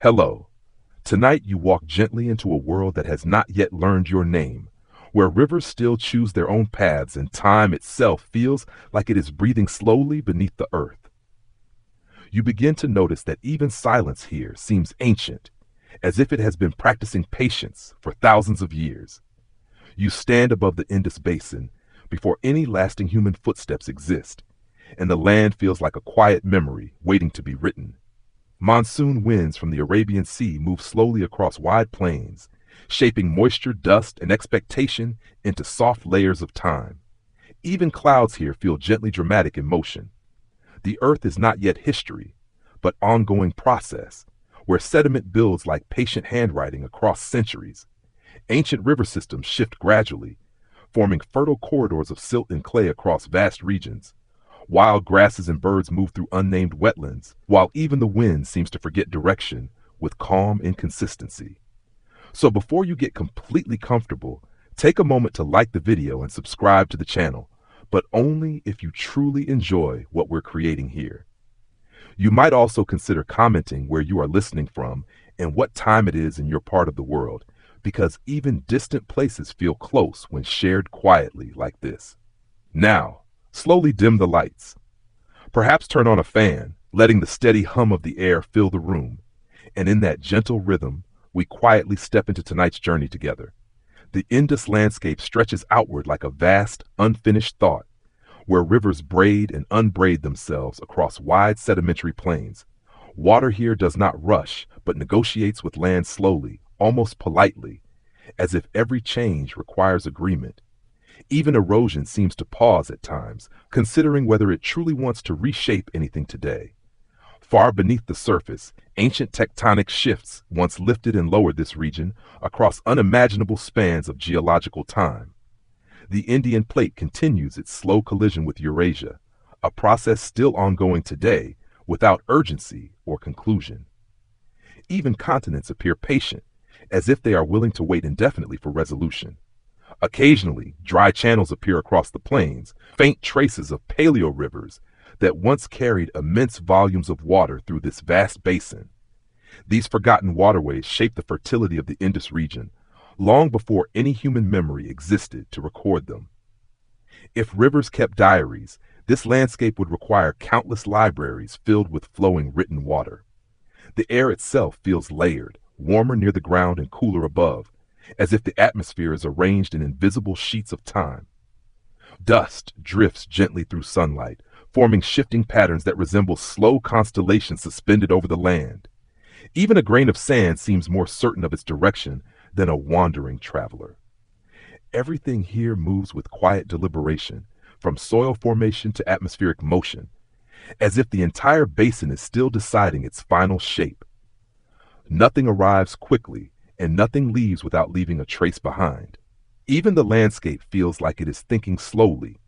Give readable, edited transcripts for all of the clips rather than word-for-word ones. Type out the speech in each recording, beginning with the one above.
Hello. Tonight you walk gently into a world that has not yet learned your name, where rivers still choose their own paths and time itself feels like it is breathing slowly beneath the earth. You begin to notice that even silence here seems ancient, as if it has been practicing patience for thousands of years. You stand above the Indus Basin before any lasting human footsteps exist, and the land feels like a quiet memory waiting to be written. Monsoon winds from the Arabian Sea move slowly across wide plains, shaping moisture, dust, and expectation into soft layers of time. Even clouds here feel gently dramatic in motion. The earth is not yet history, but ongoing process, where sediment builds like patient handwriting across centuries. Ancient river systems shift gradually, forming fertile corridors of silt and clay across vast regions. Wild grasses and birds move through unnamed wetlands, while even the wind seems to forget direction with calm inconsistency. So before you get completely comfortable, take a moment to like the video and subscribe to the channel, but only if you truly enjoy what we're creating here. You might also consider commenting where you are listening from and what time it is in your part of the world, because even distant places feel close when shared quietly like this. Now, slowly dim the lights. Perhaps turn on a fan, letting the steady hum of the air fill the room. And in that gentle rhythm, we quietly step into tonight's journey together. The Indus landscape stretches outward like a vast, unfinished thought, where rivers braid and unbraid themselves across wide sedimentary plains. Water here does not rush, but negotiates with land slowly, almost politely, as if every change requires agreement. Even erosion seems to pause at times, considering whether it truly wants to reshape anything today. Far beneath the surface, ancient tectonic shifts once lifted and lowered this region across unimaginable spans of geological time. The Indian plate continues its slow collision with Eurasia, a process still ongoing today without urgency or conclusion. Even continents appear patient, as if they are willing to wait indefinitely for resolution. Occasionally, dry channels appear across the plains, faint traces of paleo rivers that once carried immense volumes of water through this vast basin. These forgotten waterways shape the fertility of the Indus region, long before any human memory existed to record them. If rivers kept diaries, this landscape would require countless libraries filled with flowing written water. The air itself feels layered, warmer near the ground and cooler above, as if the atmosphere is arranged in invisible sheets of time. Dust drifts gently through sunlight, forming shifting patterns that resemble slow constellations suspended over the land. Even a grain of sand seems more certain of its direction than a wandering traveler. Everything here moves with quiet deliberation, from soil formation to atmospheric motion, as if the entire basin is still deciding its final shape. Nothing arrives quickly, and nothing leaves without leaving a trace behind. Even the landscape feels like it is thinking slowly,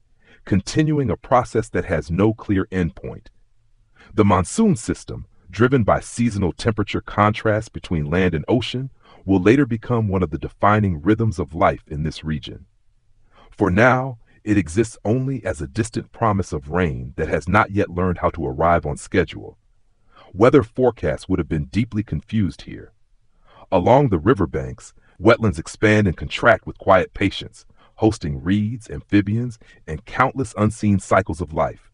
continuing a process that has no clear endpoint. The monsoon system, driven by seasonal temperature contrast between land and ocean, will later become one of the defining rhythms of life in this region. For now, it exists only as a distant promise of rain that has not yet learned how to arrive on schedule. Weather forecasts would have been deeply confused here. Along the riverbanks, wetlands expand and contract with quiet patience, hosting reeds, amphibians, and countless unseen cycles of life.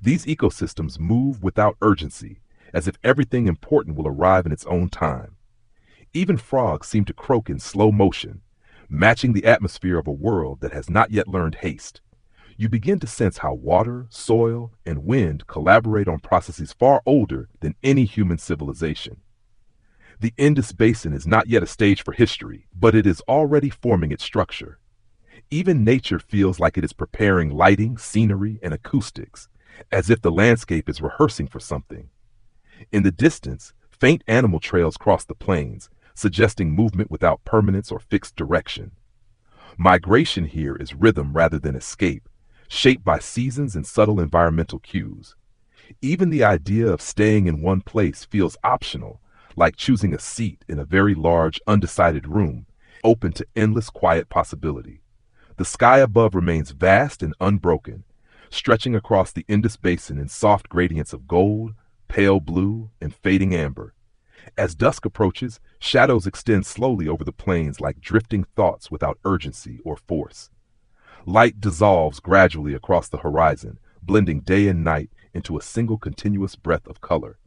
These ecosystems move without urgency, as if everything important will arrive in its own time. Even frogs seem to croak in slow motion, matching the atmosphere of a world that has not yet learned haste. You begin to sense how water, soil, and wind collaborate on processes far older than any human civilization. The Indus Basin is not yet a stage for history, but it is already forming its structure. Even nature feels like it is preparing lighting, scenery, and acoustics, as if the landscape is rehearsing for something. In the distance, faint animal trails cross the plains, suggesting movement without permanence or fixed direction. Migration here is rhythm rather than escape, shaped by seasons and subtle environmental cues. Even the idea of staying in one place feels optional, like choosing a seat in a very large, undecided room, open to endless quiet possibility. The sky above remains vast and unbroken, stretching across the Indus Basin in soft gradients of gold, pale blue, and fading amber. As dusk approaches, shadows extend slowly over the plains like drifting thoughts without urgency or force. Light dissolves gradually across the horizon, blending day and night into a single continuous breath of color.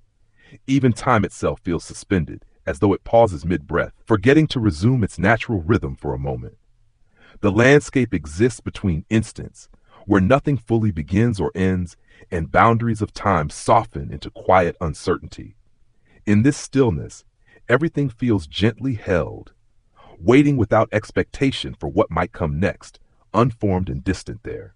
Even time itself feels suspended, as though it pauses mid-breath, forgetting to resume its natural rhythm for a moment. The landscape exists between instants, where nothing fully begins or ends, and boundaries of time soften into quiet uncertainty. In this stillness, everything feels gently held, waiting without expectation for what might come next, unformed and distant there.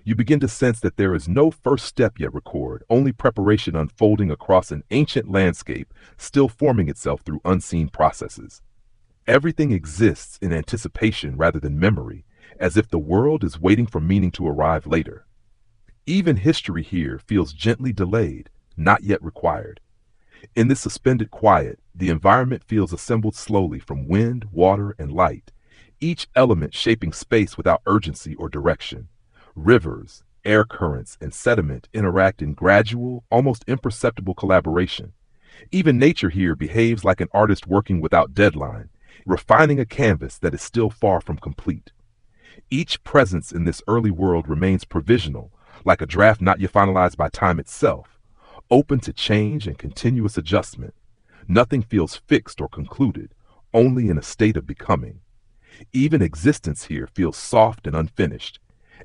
You begin to sense that there is no first step yet recorded, only preparation unfolding across an ancient landscape still forming itself through unseen processes. Everything exists in anticipation rather than memory, as if the world is waiting for meaning to arrive later. Even history here feels gently delayed, not yet required. In this suspended quiet, the environment feels assembled slowly from wind, water, and light, each element shaping space without urgency or direction. Rivers, air currents, and sediment interact in gradual, almost imperceptible collaboration. Even nature here behaves like an artist working without deadline, refining a canvas that is still far from complete. Each presence in this early world remains provisional, like a draft not yet finalized by time itself, open to change and continuous adjustment. Nothing feels fixed or concluded, only in a state of becoming. Even existence here feels soft and unfinished,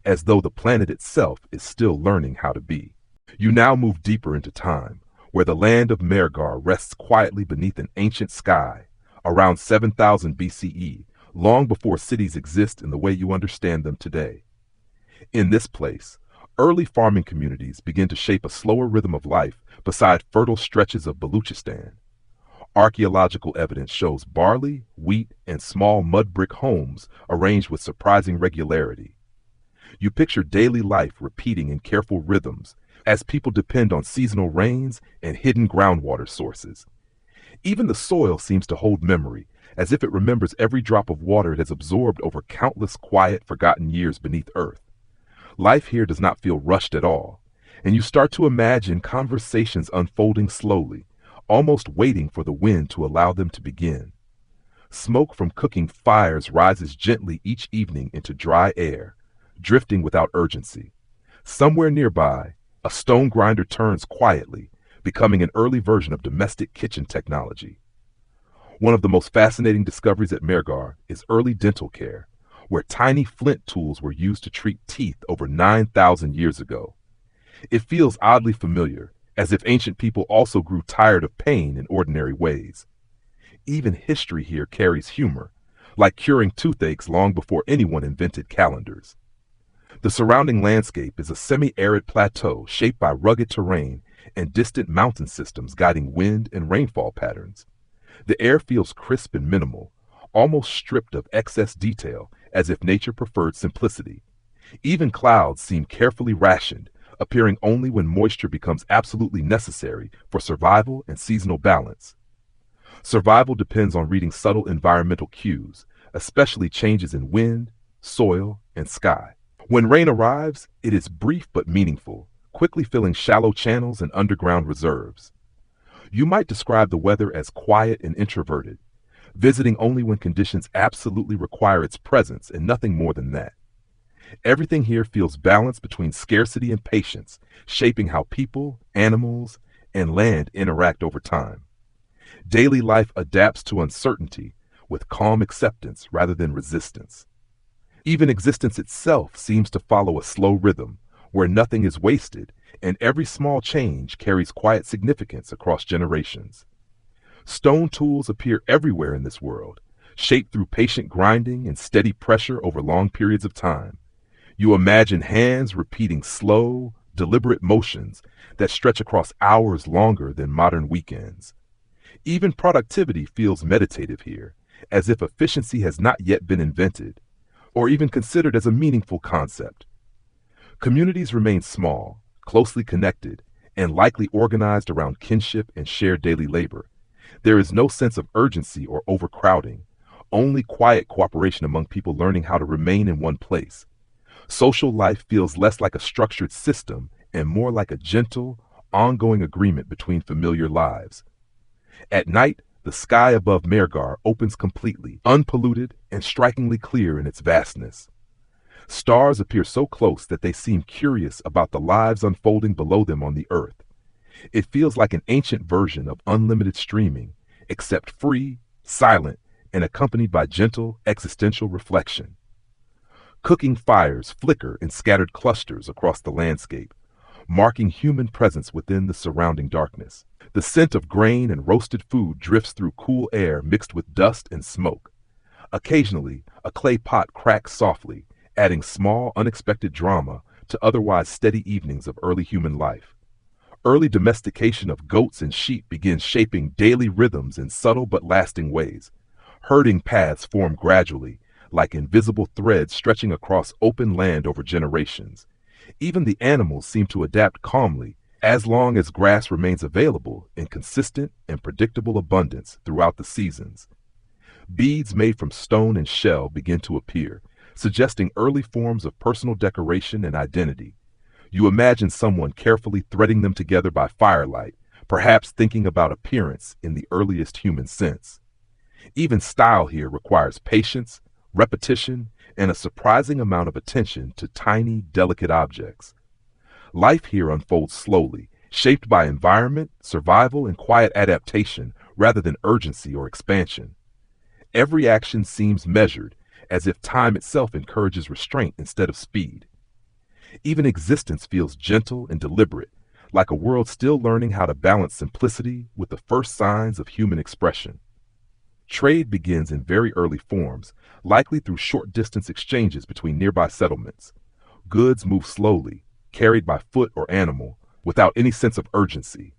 as though the planet itself is still learning how to be. You now move deeper into time, where the land of Mergar rests quietly beneath an ancient sky, around 7000 BCE, long before cities exist in the way you understand them today. In this place, early farming communities begin to shape a slower rhythm of life beside fertile stretches of Baluchistan. Archaeological evidence shows barley, wheat, and small mud brick homes arranged with surprising regularity. You picture daily life repeating in careful rhythms as people depend on seasonal rains and hidden groundwater sources. Even the soil seems to hold memory, as if it remembers every drop of water it has absorbed over countless quiet, forgotten years beneath earth. Life here does not feel rushed at all, and you start to imagine conversations unfolding slowly, almost waiting for the wind to allow them to begin. Smoke from cooking fires rises gently each evening into dry air, drifting without urgency. Somewhere nearby, a stone grinder turns quietly, becoming an early version of domestic kitchen technology. One of the most fascinating discoveries at Mergar is early dental care, where tiny flint tools were used to treat teeth over 9,000 years ago. It feels oddly familiar, as if ancient people also grew tired of pain in ordinary ways. Even history here carries humor, like curing toothaches long before anyone invented calendars. The surrounding landscape is a semi-arid plateau shaped by rugged terrain and distant mountain systems guiding wind and rainfall patterns. The air feels crisp and minimal, almost stripped of excess detail, as if nature preferred simplicity. Even clouds seem carefully rationed, appearing only when moisture becomes absolutely necessary for survival and seasonal balance. Survival depends on reading subtle environmental cues, especially changes in wind, soil, and sky. When rain arrives, it is brief but meaningful, quickly filling shallow channels and underground reserves. You might describe the weather as quiet and introverted, visiting only when conditions absolutely require its presence and nothing more than that. Everything here feels balanced between scarcity and patience, shaping how people, animals, and land interact over time. Daily life adapts to uncertainty with calm acceptance rather than resistance. Even existence itself seems to follow a slow rhythm, where nothing is wasted and every small change carries quiet significance across generations. Stone tools appear everywhere in this world, shaped through patient grinding and steady pressure over long periods of time. You imagine hands repeating slow, deliberate motions that stretch across hours longer than modern weekends. Even productivity feels meditative here, as if efficiency has not yet been invented, or even considered as a meaningful concept. Communities remain small, closely connected, and likely organized around kinship and shared daily labor. There is no sense of urgency or overcrowding, only quiet cooperation among people learning how to remain in one place. Social life feels less like a structured system and more like a gentle, ongoing agreement between familiar lives. At night, the sky above Mergar opens completely, unpolluted and strikingly clear in its vastness. Stars appear so close that they seem curious about the lives unfolding below them on the earth. It feels like an ancient version of unlimited streaming, except free, silent, and accompanied by gentle existential reflection. Cooking fires flicker in scattered clusters across the landscape, marking human presence within the surrounding darkness. The scent of grain and roasted food drifts through cool air mixed with dust and smoke. Occasionally, a clay pot cracks softly, adding small, unexpected drama to otherwise steady evenings of early human life. Early domestication of goats and sheep begins shaping daily rhythms in subtle but lasting ways. Herding paths form gradually, like invisible threads stretching across open land over generations. Even the animals seem to adapt calmly, as long as grass remains available in consistent and predictable abundance throughout the seasons. Beads made from stone and shell begin to appear, suggesting early forms of personal decoration and identity. You imagine someone carefully threading them together by firelight, perhaps thinking about appearance in the earliest human sense. Even style here requires patience, repetition, and a surprising amount of attention to tiny, delicate objects. Life here unfolds slowly, shaped by environment, survival, and quiet adaptation rather than urgency or expansion. Every action seems measured, as if time itself encourages restraint instead of speed. Even existence feels gentle and deliberate, like a world still learning how to balance simplicity with the first signs of human expression. Trade begins in very early forms, likely through short-distance exchanges between nearby settlements. Goods move slowly, carried by foot or animal, without any sense of urgency.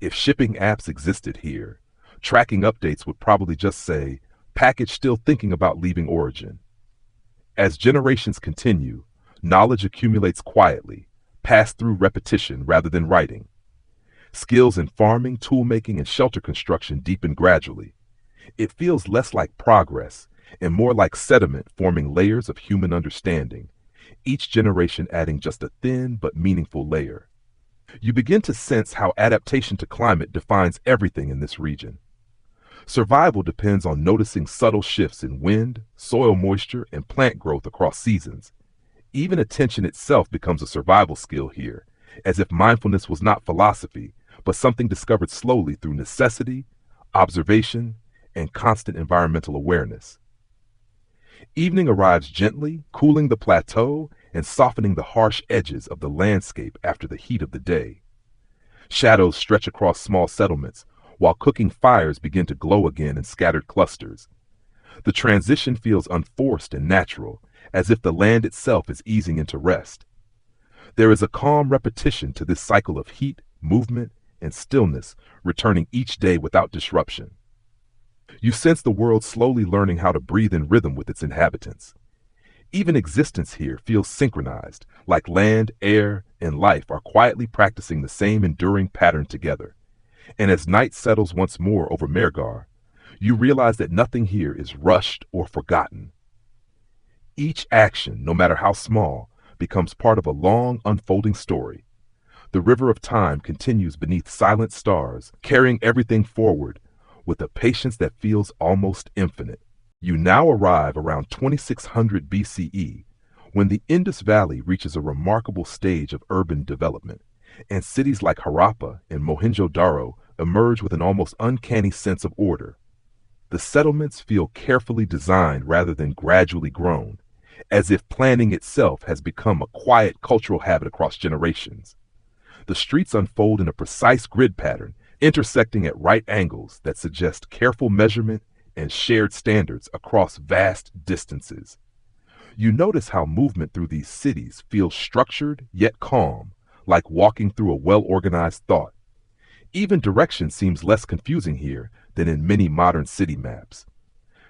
If shipping apps existed here, tracking updates would probably just say, "Package still thinking about leaving origin." As generations continue, knowledge accumulates quietly, passed through repetition rather than writing. Skills in farming, toolmaking, and shelter construction deepen gradually. It feels less like progress and more like sediment forming layers of human understanding, each generation adding just a thin but meaningful layer. You begin to sense how adaptation to climate defines everything in this region. Survival depends on noticing subtle shifts in wind, soil moisture, and plant growth across seasons. Even attention itself becomes a survival skill here, as if mindfulness was not philosophy, but something discovered slowly through necessity, observation, and constant environmental awareness. Evening arrives gently, cooling the plateau and softening the harsh edges of the landscape after the heat of the day. Shadows stretch across small settlements, while cooking fires begin to glow again in scattered clusters. The transition feels unforced and natural, as if the land itself is easing into rest. There is a calm repetition to this cycle of heat, movement, and stillness, returning each day without disruption. You sense the world slowly learning how to breathe in rhythm with its inhabitants. Even existence here feels synchronized, like land, air, and life are quietly practicing the same enduring pattern together. And as night settles once more over Mergar, you realize that nothing here is rushed or forgotten. Each action, no matter how small, becomes part of a long, unfolding story. The river of time continues beneath silent stars, carrying everything forward with a patience that feels almost infinite. You now arrive around 2600 BCE, when the Indus Valley reaches a remarkable stage of urban development, and cities like Harappa and Mohenjo-daro emerge with an almost uncanny sense of order. The settlements feel carefully designed rather than gradually grown, as if planning itself has become a quiet cultural habit across generations. The streets unfold in a precise grid pattern, intersecting at right angles that suggest careful measurement and shared standards across vast distances. You notice how movement through these cities feels structured yet calm, like walking through a well-organized thought. Even direction seems less confusing here than in many modern city maps.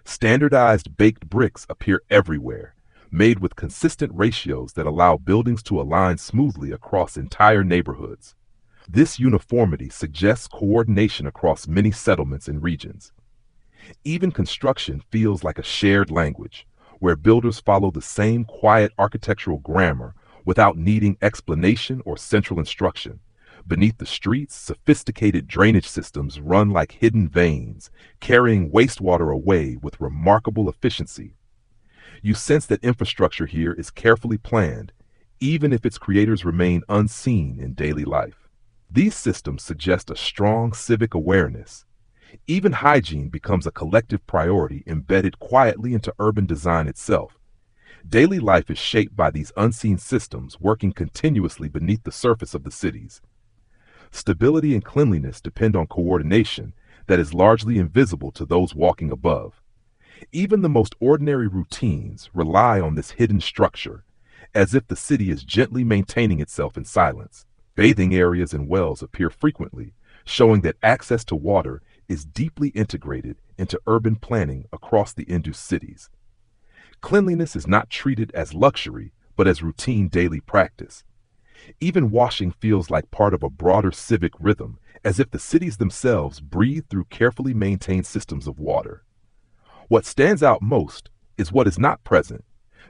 Standardized baked bricks appear everywhere, made with consistent ratios that allow buildings to align smoothly across entire neighborhoods. This uniformity suggests coordination across many settlements and regions. Even construction feels like a shared language, where builders follow the same quiet architectural grammar without needing explanation or central instruction, Beneath the streets, sophisticated drainage systems run like hidden veins, carrying wastewater away with remarkable efficiency. You sense that infrastructure here is carefully planned, even if its creators remain unseen in daily life. These systems suggest a strong civic awareness. Even hygiene becomes a collective priority embedded quietly into urban design itself. Daily life is shaped by these unseen systems working continuously beneath the surface of the cities. Stability and cleanliness depend on coordination that is largely invisible to those walking above. Even the most ordinary routines rely on this hidden structure, as if the city is gently maintaining itself in silence. Bathing areas and wells appear frequently, showing that access to water is deeply integrated into urban planning across the Indus cities. Cleanliness is not treated as luxury, but as routine daily practice. Even washing feels like part of a broader civic rhythm, as if the cities themselves breathe through carefully maintained systems of water. What stands out most is what is not present.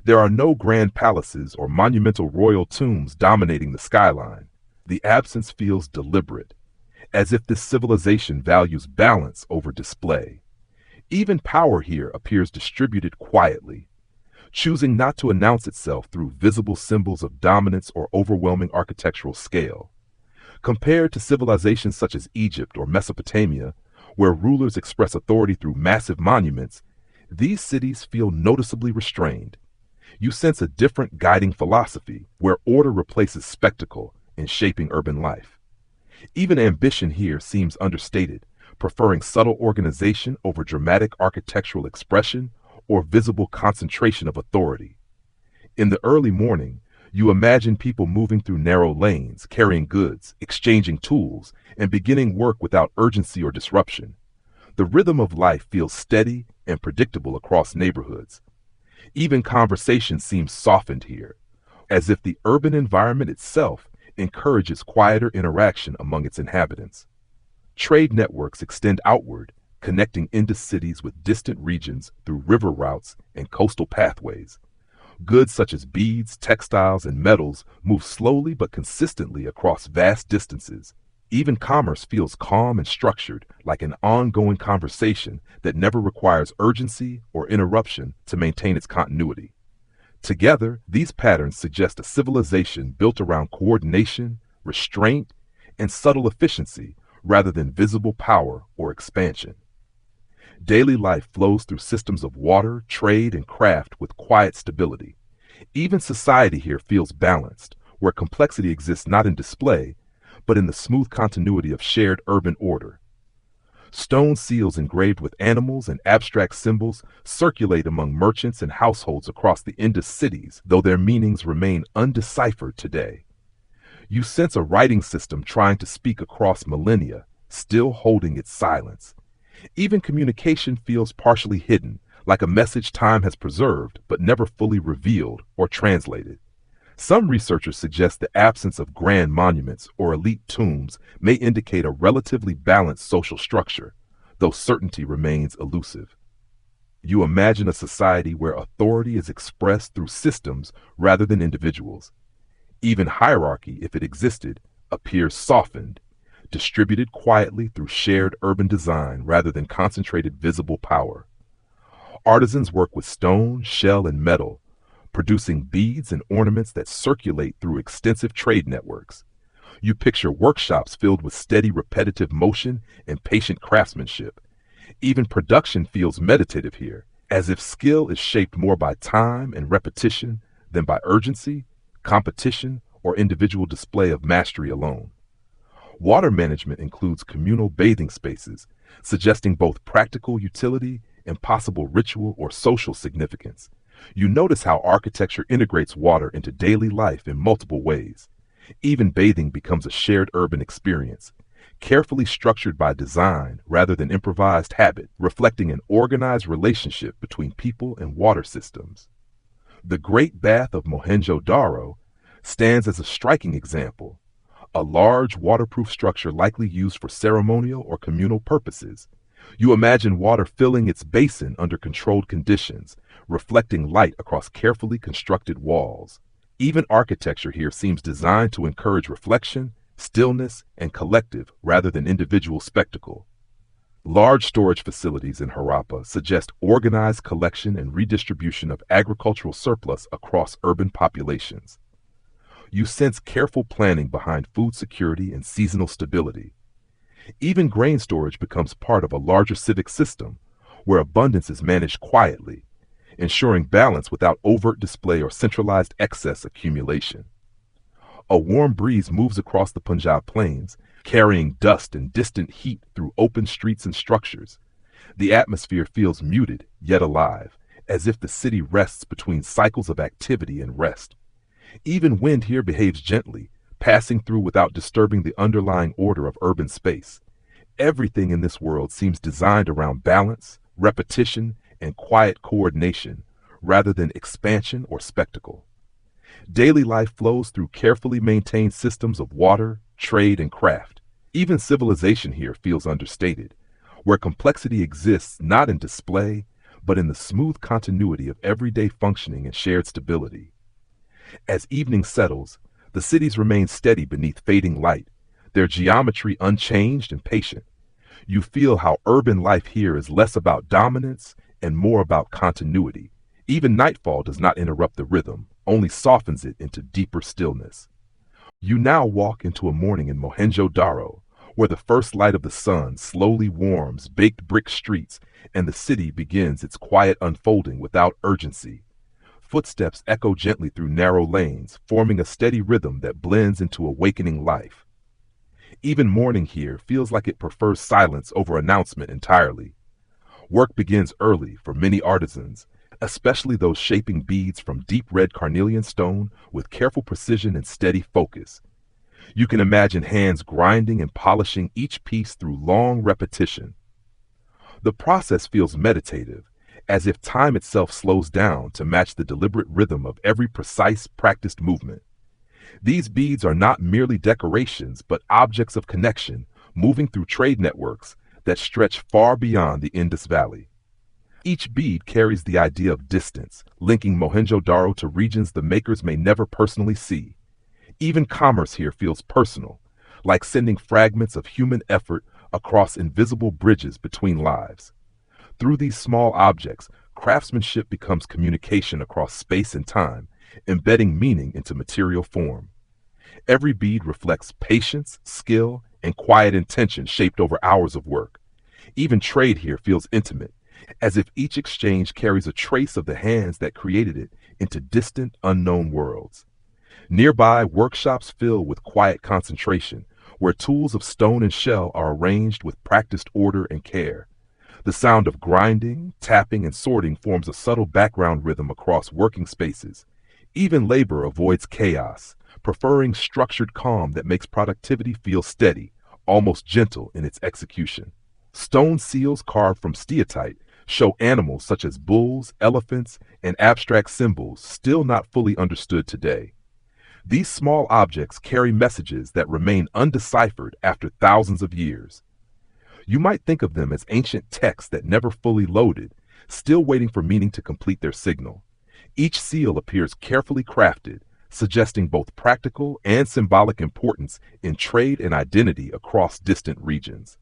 There are no grand palaces or monumental royal tombs dominating the skyline. The absence feels deliberate, as if this civilization values balance over display. Even power here appears distributed quietly, choosing not to announce itself through visible symbols of dominance or overwhelming architectural scale. Compared to civilizations such as Egypt or Mesopotamia, where rulers express authority through massive monuments, these cities feel noticeably restrained. You sense a different guiding philosophy, where order replaces spectacle in shaping urban life. Even ambition here seems understated, preferring subtle organization over dramatic architectural expression or visible concentration of authority. In the early morning, you imagine people moving through narrow lanes, carrying goods, exchanging tools, and beginning work without urgency or disruption. The rhythm of life feels steady and predictable across neighborhoods. Even conversation seems softened here, as if the urban environment itself encourages quieter interaction among its inhabitants. Trade networks extend outward, connecting Indus cities with distant regions through river routes and coastal pathways. Goods such as beads, textiles, and metals move slowly but consistently across vast distances. Even commerce feels calm and structured, like an ongoing conversation that never requires urgency or interruption to maintain its continuity. Together, these patterns suggest a civilization built around coordination, restraint, and subtle efficiency rather than visible power or expansion. Daily life flows through systems of water, trade, and craft with quiet stability. Even society here feels balanced, where complexity exists not in display, but in the smooth continuity of shared urban order. Stone seals engraved with animals and abstract symbols circulate among merchants and households across the Indus cities, though their meanings remain undeciphered today. You sense a writing system trying to speak across millennia, still holding its silence. Even communication feels partially hidden, like a message time has preserved but never fully revealed or translated. Some researchers suggest the absence of grand monuments or elite tombs may indicate a relatively balanced social structure, though certainty remains elusive. You imagine a society where authority is expressed through systems rather than individuals. Even hierarchy, if it existed, appears softened, distributed quietly through shared urban design rather than concentrated visible power. Artisans work with stone, shell, and metal, producing beads and ornaments that circulate through extensive trade networks. You picture workshops filled with steady, repetitive motion and patient craftsmanship. Even production feels meditative here, as if skill is shaped more by time and repetition than by urgency, competition, or individual display of mastery alone. Water management includes communal bathing spaces, suggesting both practical utility and possible ritual or social significance. You notice how architecture integrates water into daily life in multiple ways. Even bathing becomes a shared urban experience, carefully structured by design rather than improvised habit, reflecting an organized relationship between people and water systems. The Great Bath of Mohenjo-daro stands as a striking example, a large waterproof structure likely used for ceremonial or communal purposes. You imagine water filling its basin under controlled conditions, reflecting light across carefully constructed walls. Even architecture here seems designed to encourage reflection, stillness, and collective rather than individual spectacle. Large storage facilities in Harappa suggest organized collection and redistribution of agricultural surplus across urban populations. You sense careful planning behind food security and seasonal stability. Even grain storage becomes part of a larger civic system where abundance is managed quietly, ensuring balance without overt display or centralized excess accumulation. A warm breeze moves across the Punjab plains, carrying dust and distant heat through open streets and structures. The atmosphere feels muted, yet alive, as if the city rests between cycles of activity and rest. Even wind here behaves gently, passing through without disturbing the underlying order of urban space. Everything in this world seems designed around balance, repetition, and quiet coordination, rather than expansion or spectacle. Daily life flows through carefully maintained systems of water, trade, and craft. Even civilization here feels understated, where complexity exists not in display, but in the smooth continuity of everyday functioning and shared stability. As evening settles, the cities remain steady beneath fading light, their geometry unchanged and patient. You feel how urban life here is less about dominance and more about continuity. Even nightfall does not interrupt the rhythm, only softens it into deeper stillness. You now walk into a morning in Mohenjo-daro, where the first light of the sun slowly warms baked brick streets and the city begins its quiet unfolding without urgency. Footsteps echo gently through narrow lanes, forming a steady rhythm that blends into awakening life. Even morning here feels like it prefers silence over announcement entirely. Work begins early for many artisans, especially those shaping beads from deep red carnelian stone with careful precision and steady focus. You can imagine hands grinding and polishing each piece through long repetition. The process feels meditative, as if time itself slows down to match the deliberate rhythm of every precise, practiced movement. These beads are not merely decorations, but objects of connection, moving through trade networks that stretch far beyond the Indus Valley. Each bead carries the idea of distance, linking Mohenjo-daro to regions the makers may never personally see. Even commerce here feels personal, like sending fragments of human effort across invisible bridges between lives. Through these small objects, craftsmanship becomes communication across space and time, embedding meaning into material form. Every bead reflects patience, skill, and quiet intention shaped over hours of work. Even trade here feels intimate, as if each exchange carries a trace of the hands that created it into distant, unknown worlds. Nearby, workshops fill with quiet concentration, where tools of stone and shell are arranged with practiced order and care. The sound of grinding, tapping, and sorting forms a subtle background rhythm across working spaces. Even labor avoids chaos, preferring structured calm that makes productivity feel steady, almost gentle in its execution. Stone seals carved from steatite show animals such as bulls, elephants, and abstract symbols still not fully understood today. These small objects carry messages that remain undeciphered after thousands of years. You might think of them as ancient texts that never fully loaded, still waiting for meaning to complete their signal. Each seal appears carefully crafted, suggesting both practical and symbolic importance in trade and identity across distant regions.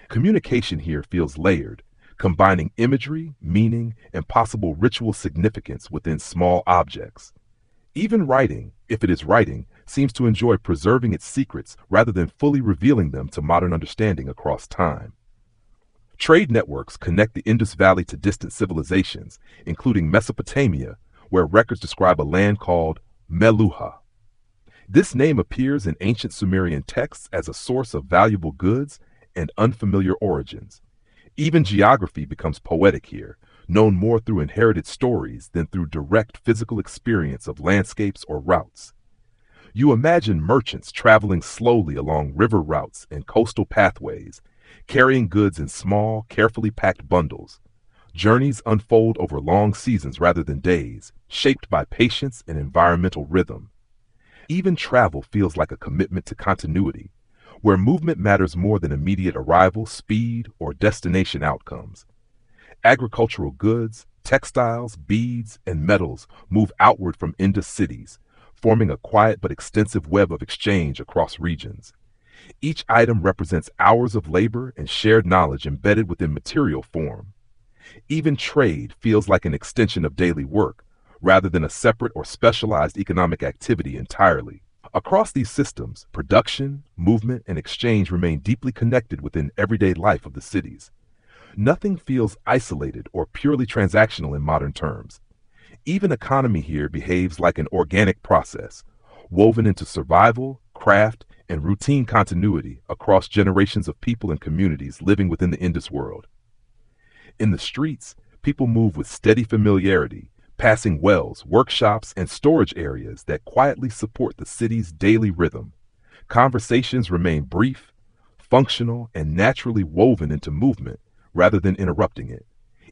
Communication here feels layered, combining imagery, meaning, and possible ritual significance within small objects. Even writing, if it is writing, seems to enjoy preserving its secrets rather than fully revealing them to modern understanding across time. Trade networks connect the Indus Valley to distant civilizations, including Mesopotamia, where records describe a land called Meluha. This name appears in ancient Sumerian texts as a source of valuable goods and unfamiliar origins. Even geography becomes poetic here, known more through inherited stories than through direct physical experience of landscapes or routes. You imagine merchants traveling slowly along river routes and coastal pathways, carrying goods in small, carefully packed bundles. Journeys unfold over long seasons rather than days, shaped by patience and environmental rhythm. Even travel feels like a commitment to continuity, where movement matters more than immediate arrival, speed, or destination outcomes. Agricultural goods, textiles, beads, and metals move outward from Indus cities, forming a quiet but extensive web of exchange across regions. Each item represents hours of labor and shared knowledge embedded within material form. Even trade feels like an extension of daily work, rather than a separate or specialized economic activity entirely. Across these systems, production, movement, and exchange remain deeply connected within everyday life of the cities. Nothing feels isolated or purely transactional in modern terms. Even economy here behaves like an organic process, woven into survival, craft, and routine continuity across generations of people and communities living within the Indus world. In the streets, people move with steady familiarity, passing wells, workshops, and storage areas that quietly support the city's daily rhythm. Conversations remain brief, functional, and naturally woven into movement rather than interrupting it.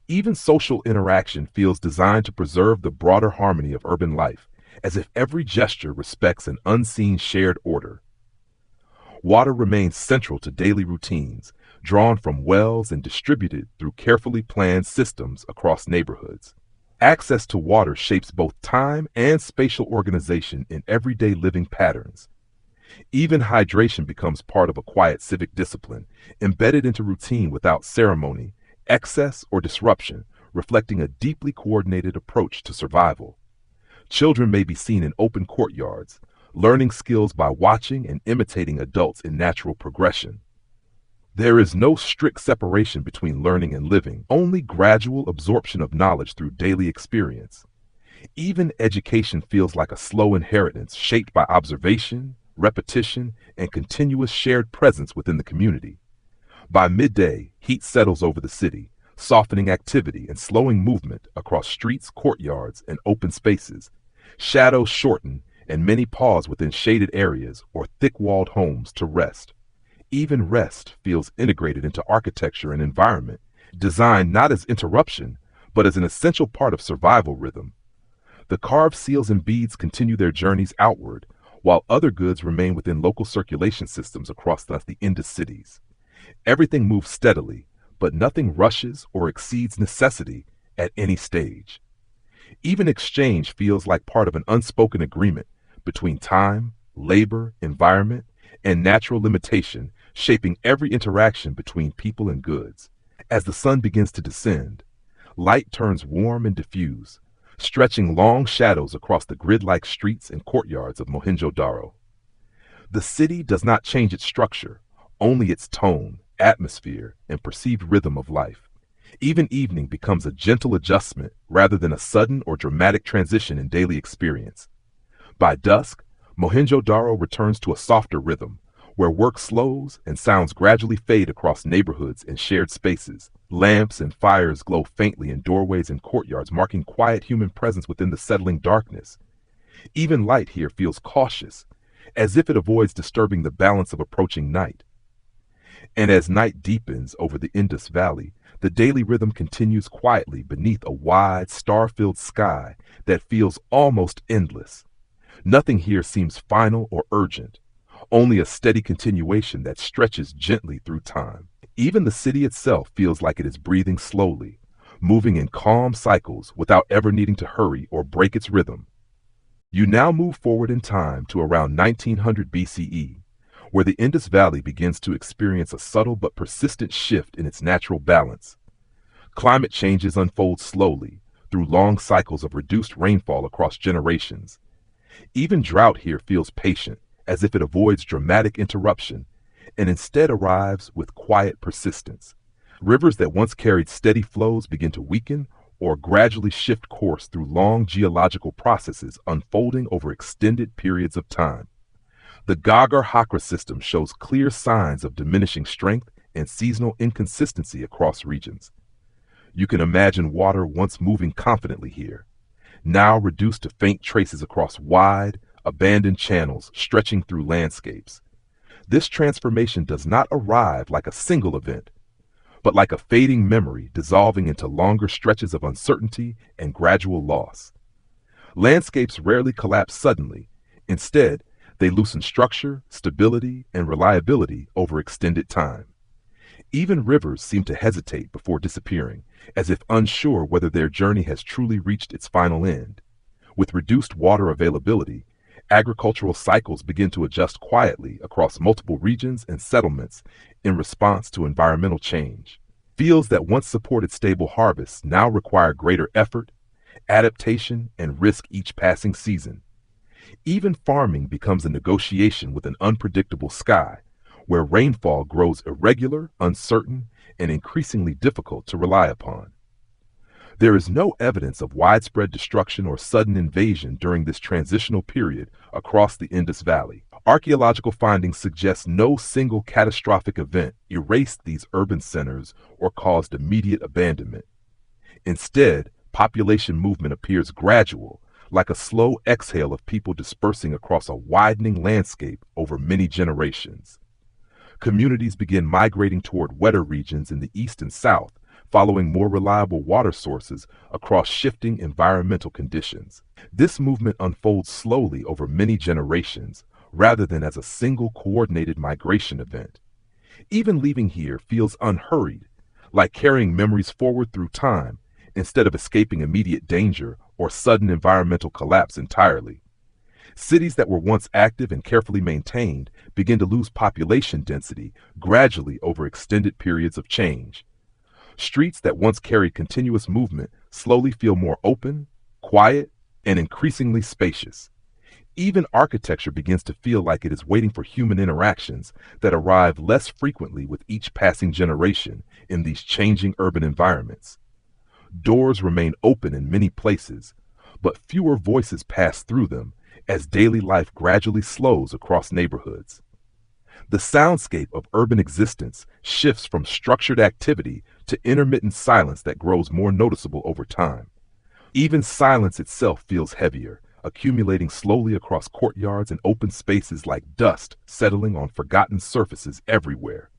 Even social interaction feels designed to preserve the broader harmony of urban life, as if every gesture respects an unseen shared order. Water remains central to daily routines, drawn from wells and distributed through carefully planned systems across neighborhoods. Access to water shapes both time and spatial organization in everyday living patterns. Even hydration becomes part of a quiet civic discipline, embedded into routine without ceremony, excess, or disruption, reflecting a deeply coordinated approach to survival. Children may be seen in open courtyards, learning skills by watching and imitating adults in natural progression. There is no strict separation between learning and living, only gradual absorption of knowledge through daily experience. Even education feels like a slow inheritance shaped by observation, repetition, and continuous shared presence within the community. By midday, heat settles over the city, softening activity and slowing movement across streets, courtyards, and open spaces. Shadows shorten, and many pause within shaded areas or thick-walled homes to rest. Even rest feels integrated into architecture and environment, designed not as interruption, but as an essential part of survival rhythm. The carved seals and beads continue their journeys outward, while other goods remain within local circulation systems across the Indus cities. Everything moves steadily, but nothing rushes or exceeds necessity at any stage. Even exchange feels like part of an unspoken agreement between time, labor, environment, and natural limitation, shaping every interaction between people and goods. As the sun begins to descend, light turns warm and diffuse, stretching long shadows across the grid-like streets and courtyards of Mohenjo-daro. The city does not change its structure, only its tone, atmosphere, and perceived rhythm of life. Even evening becomes a gentle adjustment rather than a sudden or dramatic transition in daily experience. By dusk, Mohenjo-daro returns to a softer rhythm, where work slows and sounds gradually fade across neighborhoods and shared spaces. Lamps and fires glow faintly in doorways and courtyards, marking quiet human presence within the settling darkness. Even light here feels cautious, as if it avoids disturbing the balance of approaching night. And as night deepens over the Indus Valley, the daily rhythm continues quietly beneath a wide, star-filled sky that feels almost endless. Nothing here seems final or urgent, only a steady continuation that stretches gently through time. Even the city itself feels like it is breathing slowly, moving in calm cycles without ever needing to hurry or break its rhythm. You now move forward in time to around 1900 BCE, where the Indus Valley begins to experience a subtle but persistent shift in its natural balance. Climate changes unfold slowly through long cycles of reduced rainfall across generations. Even drought here feels patient, as if it avoids dramatic interruption and instead arrives with quiet persistence. Rivers that once carried steady flows begin to weaken or gradually shift course through long geological processes unfolding over extended periods of time. The Gagar-Hakra system shows clear signs of diminishing strength and seasonal inconsistency across regions. You can imagine water once moving confidently here, now reduced to faint traces across wide, abandoned channels stretching through landscapes. This transformation does not arrive like a single event, but like a fading memory dissolving into longer stretches of uncertainty and gradual loss. Landscapes rarely collapse suddenly. Instead, they loosen structure, stability, and reliability over extended time. Even rivers seem to hesitate before disappearing, as if unsure whether their journey has truly reached its final end. With reduced water availability, Agricultural cycles begin to adjust quietly across multiple regions and settlements in response to environmental change. Fields that once supported stable harvests now require greater effort, adaptation, and risk each passing season. Even farming becomes a negotiation with an unpredictable sky, where rainfall grows irregular, uncertain, and increasingly difficult to rely upon. There is no evidence of widespread destruction or sudden invasion during this transitional period across the Indus Valley. Archaeological findings suggest no single catastrophic event erased these urban centers or caused immediate abandonment. Instead, population movement appears gradual, like a slow exhale of people dispersing across a widening landscape over many generations. Communities begin migrating toward wetter regions in the east and south, following more reliable water sources across shifting environmental conditions. This movement unfolds slowly over many generations, rather than as a single coordinated migration event. Even leaving here feels unhurried, like carrying memories forward through time instead of escaping immediate danger or sudden environmental collapse entirely. Cities that were once active and carefully maintained begin to lose population density gradually over extended periods of change. Streets that once carried continuous movement slowly feel more open, quiet, and increasingly spacious. Even architecture begins to feel like it is waiting for human interactions that arrive less frequently with each passing generation in these changing urban environments. Doors remain open in many places, but fewer voices pass through them as daily life gradually slows across neighborhoods. The soundscape of urban existence shifts from structured activity to intermittent silence that grows more noticeable over time. Even silence itself feels heavier, accumulating slowly across courtyards and open spaces like dust settling on forgotten surfaces everywhere.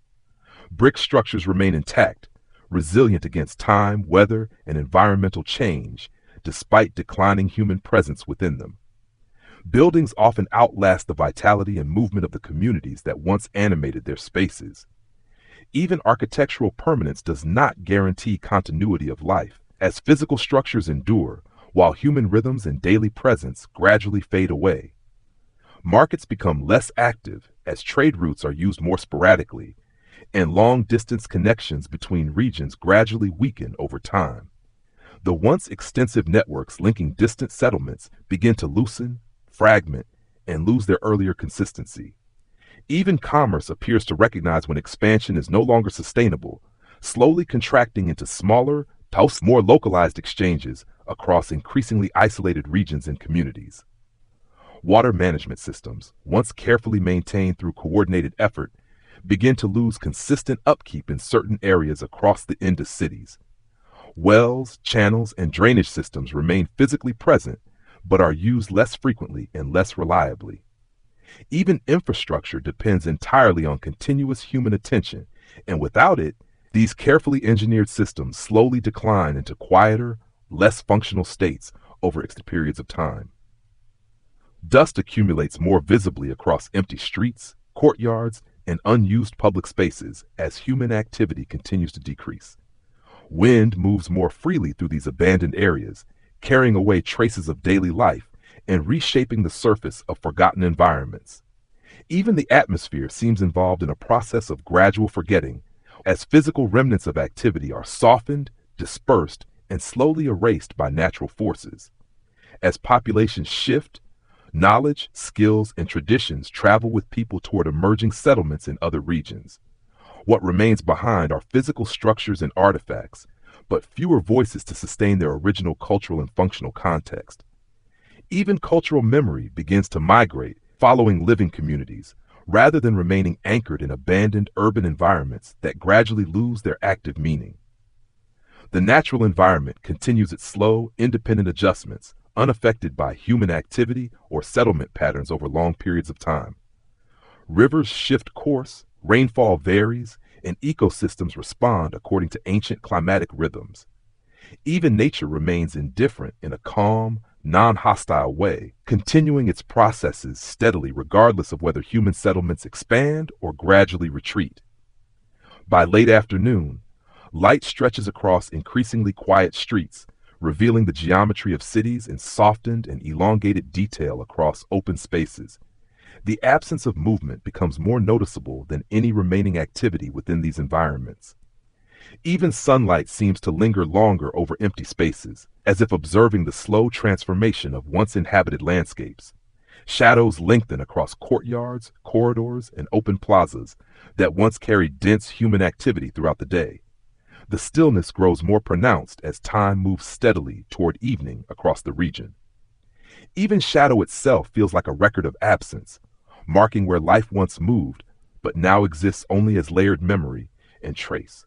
Brick structures remain intact, resilient against time, weather, and environmental change, despite declining human presence within them. Buildings often outlast the vitality and movement of the communities that once animated their spaces. Even architectural permanence does not guarantee continuity of life, as physical structures endure, while human rhythms and daily presence gradually fade away. Markets become less active as trade routes are used more sporadically, and long-distance connections between regions gradually weaken over time. The once extensive networks linking distant settlements begin to loosen, fragment, and lose their earlier consistency. Even commerce appears to recognize when expansion is no longer sustainable, slowly contracting into smaller, more localized exchanges across increasingly isolated regions and communities. Water management systems, once carefully maintained through coordinated effort, begin to lose consistent upkeep in certain areas across the Indus cities. Wells, channels, and drainage systems remain physically present, but are used less frequently and less reliably. Even infrastructure depends entirely on continuous human attention, and without it, these carefully engineered systems slowly decline into quieter, less functional states over extended periods of time. Dust accumulates more visibly across empty streets, courtyards, and unused public spaces as human activity continues to decrease. Wind moves more freely through these abandoned areas, carrying away traces of daily life and reshaping the surface of forgotten environments. Even the atmosphere seems involved in a process of gradual forgetting, as physical remnants of activity are softened, dispersed, and slowly erased by natural forces. As populations shift, knowledge, skills, and traditions travel with people toward emerging settlements in other regions. What remains behind are physical structures and artifacts, but fewer voices to sustain their original cultural and functional context. Even cultural memory begins to migrate, following living communities, rather than remaining anchored in abandoned urban environments that gradually lose their active meaning. The natural environment continues its slow, independent adjustments, unaffected by human activity or settlement patterns over long periods of time. Rivers shift course, rainfall varies, and ecosystems respond according to ancient climatic rhythms. Even nature remains indifferent in a calm, non-hostile way, continuing its processes steadily regardless of whether human settlements expand or gradually retreat. By late afternoon, light stretches across increasingly quiet streets, revealing the geometry of cities in softened and elongated detail across open spaces. The absence of movement becomes more noticeable than any remaining activity within these environments. Even sunlight seems to linger longer over empty spaces, as if observing the slow transformation of once inhabited landscapes. Shadows lengthen across courtyards, corridors, and open plazas that once carried dense human activity throughout the day. The stillness grows more pronounced as time moves steadily toward evening across the region. Even shadow itself feels like a record of absence, marking where life once moved, but now exists only as layered memory and trace.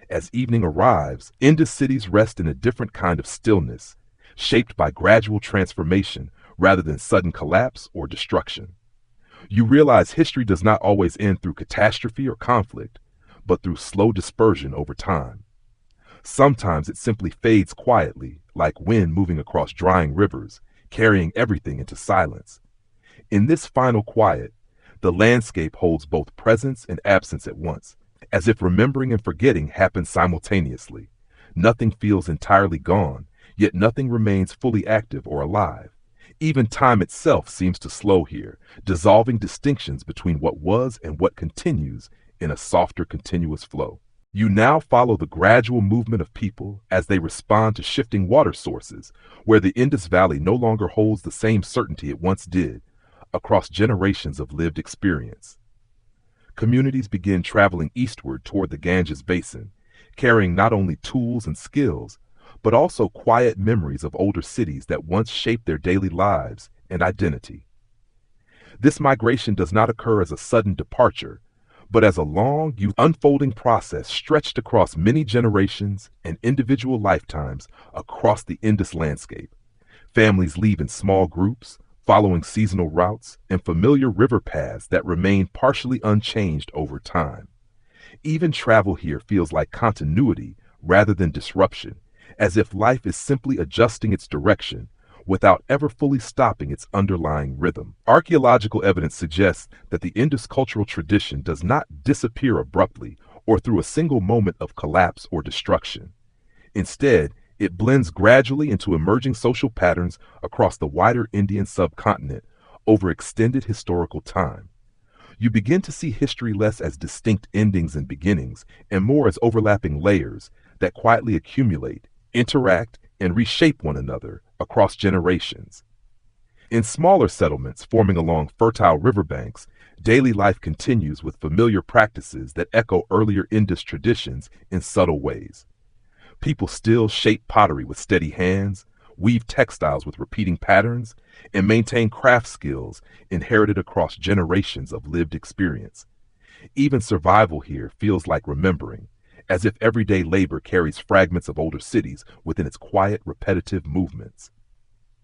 As evening arrives, Indus cities rest in a different kind of stillness, shaped by gradual transformation rather than sudden collapse or destruction. You realize history does not always end through catastrophe or conflict, but through slow dispersion over time. Sometimes it simply fades quietly, like wind moving across drying rivers, carrying everything into silence. In this final quiet, the landscape holds both presence and absence at once, as if remembering and forgetting happen simultaneously. Nothing feels entirely gone, yet nothing remains fully active or alive. Even time itself seems to slow here, dissolving distinctions between what was and what continues in a softer, continuous flow. You now follow the gradual movement of people as they respond to shifting water sources, where the Indus Valley no longer holds the same certainty it once did, across generations of lived experience. Communities begin traveling eastward toward the Ganges basin, carrying not only tools and skills, but also quiet memories of older cities that once shaped their daily lives and identity. This migration does not occur as a sudden departure, but as a long, unfolding process stretched across many generations and individual lifetimes across the Indus landscape. Families leave in small groups, following seasonal routes and familiar river paths that remain partially unchanged over time. Even travel here feels like continuity rather than disruption, as if life is simply adjusting its direction without ever fully stopping its underlying rhythm. Archaeological evidence suggests that the Indus cultural tradition does not disappear abruptly or through a single moment of collapse or destruction. Instead, it blends gradually into emerging social patterns across the wider Indian subcontinent over extended historical time. You begin to see history less as distinct endings and beginnings and more as overlapping layers that quietly accumulate, interact, and reshape one another across generations. In smaller settlements forming along fertile riverbanks, daily life continues with familiar practices that echo earlier Indus traditions in subtle ways. People still shape pottery with steady hands, weave textiles with repeating patterns, and maintain craft skills inherited across generations of lived experience. Even survival here feels like remembering, as if everyday labor carries fragments of older cities within its quiet, repetitive movements.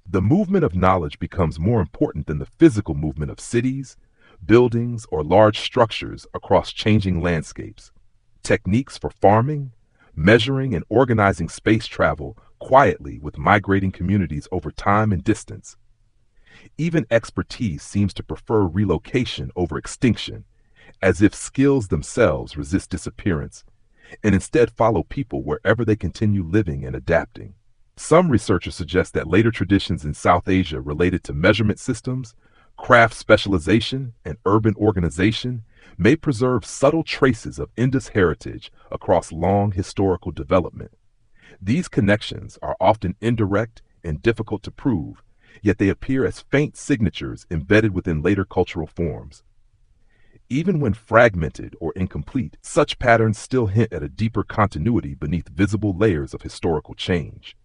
The movement of knowledge becomes more important than the physical movement of cities, buildings, or large structures across changing landscapes. Techniques for farming, measuring, and organizing space travel quietly with migrating communities over time and distance. Even expertise seems to prefer relocation over extinction, as if skills themselves resist disappearance and instead follow people wherever they continue living and adapting. Some researchers suggest that later traditions in South Asia related to measurement systems, craft specialization, and urban organization may preserve subtle traces of Indus heritage across long historical development. These connections are often indirect and difficult to prove, yet they appear as faint signatures embedded within later cultural forms. Even when fragmented or incomplete, such patterns still hint at a deeper continuity beneath visible layers of historical change.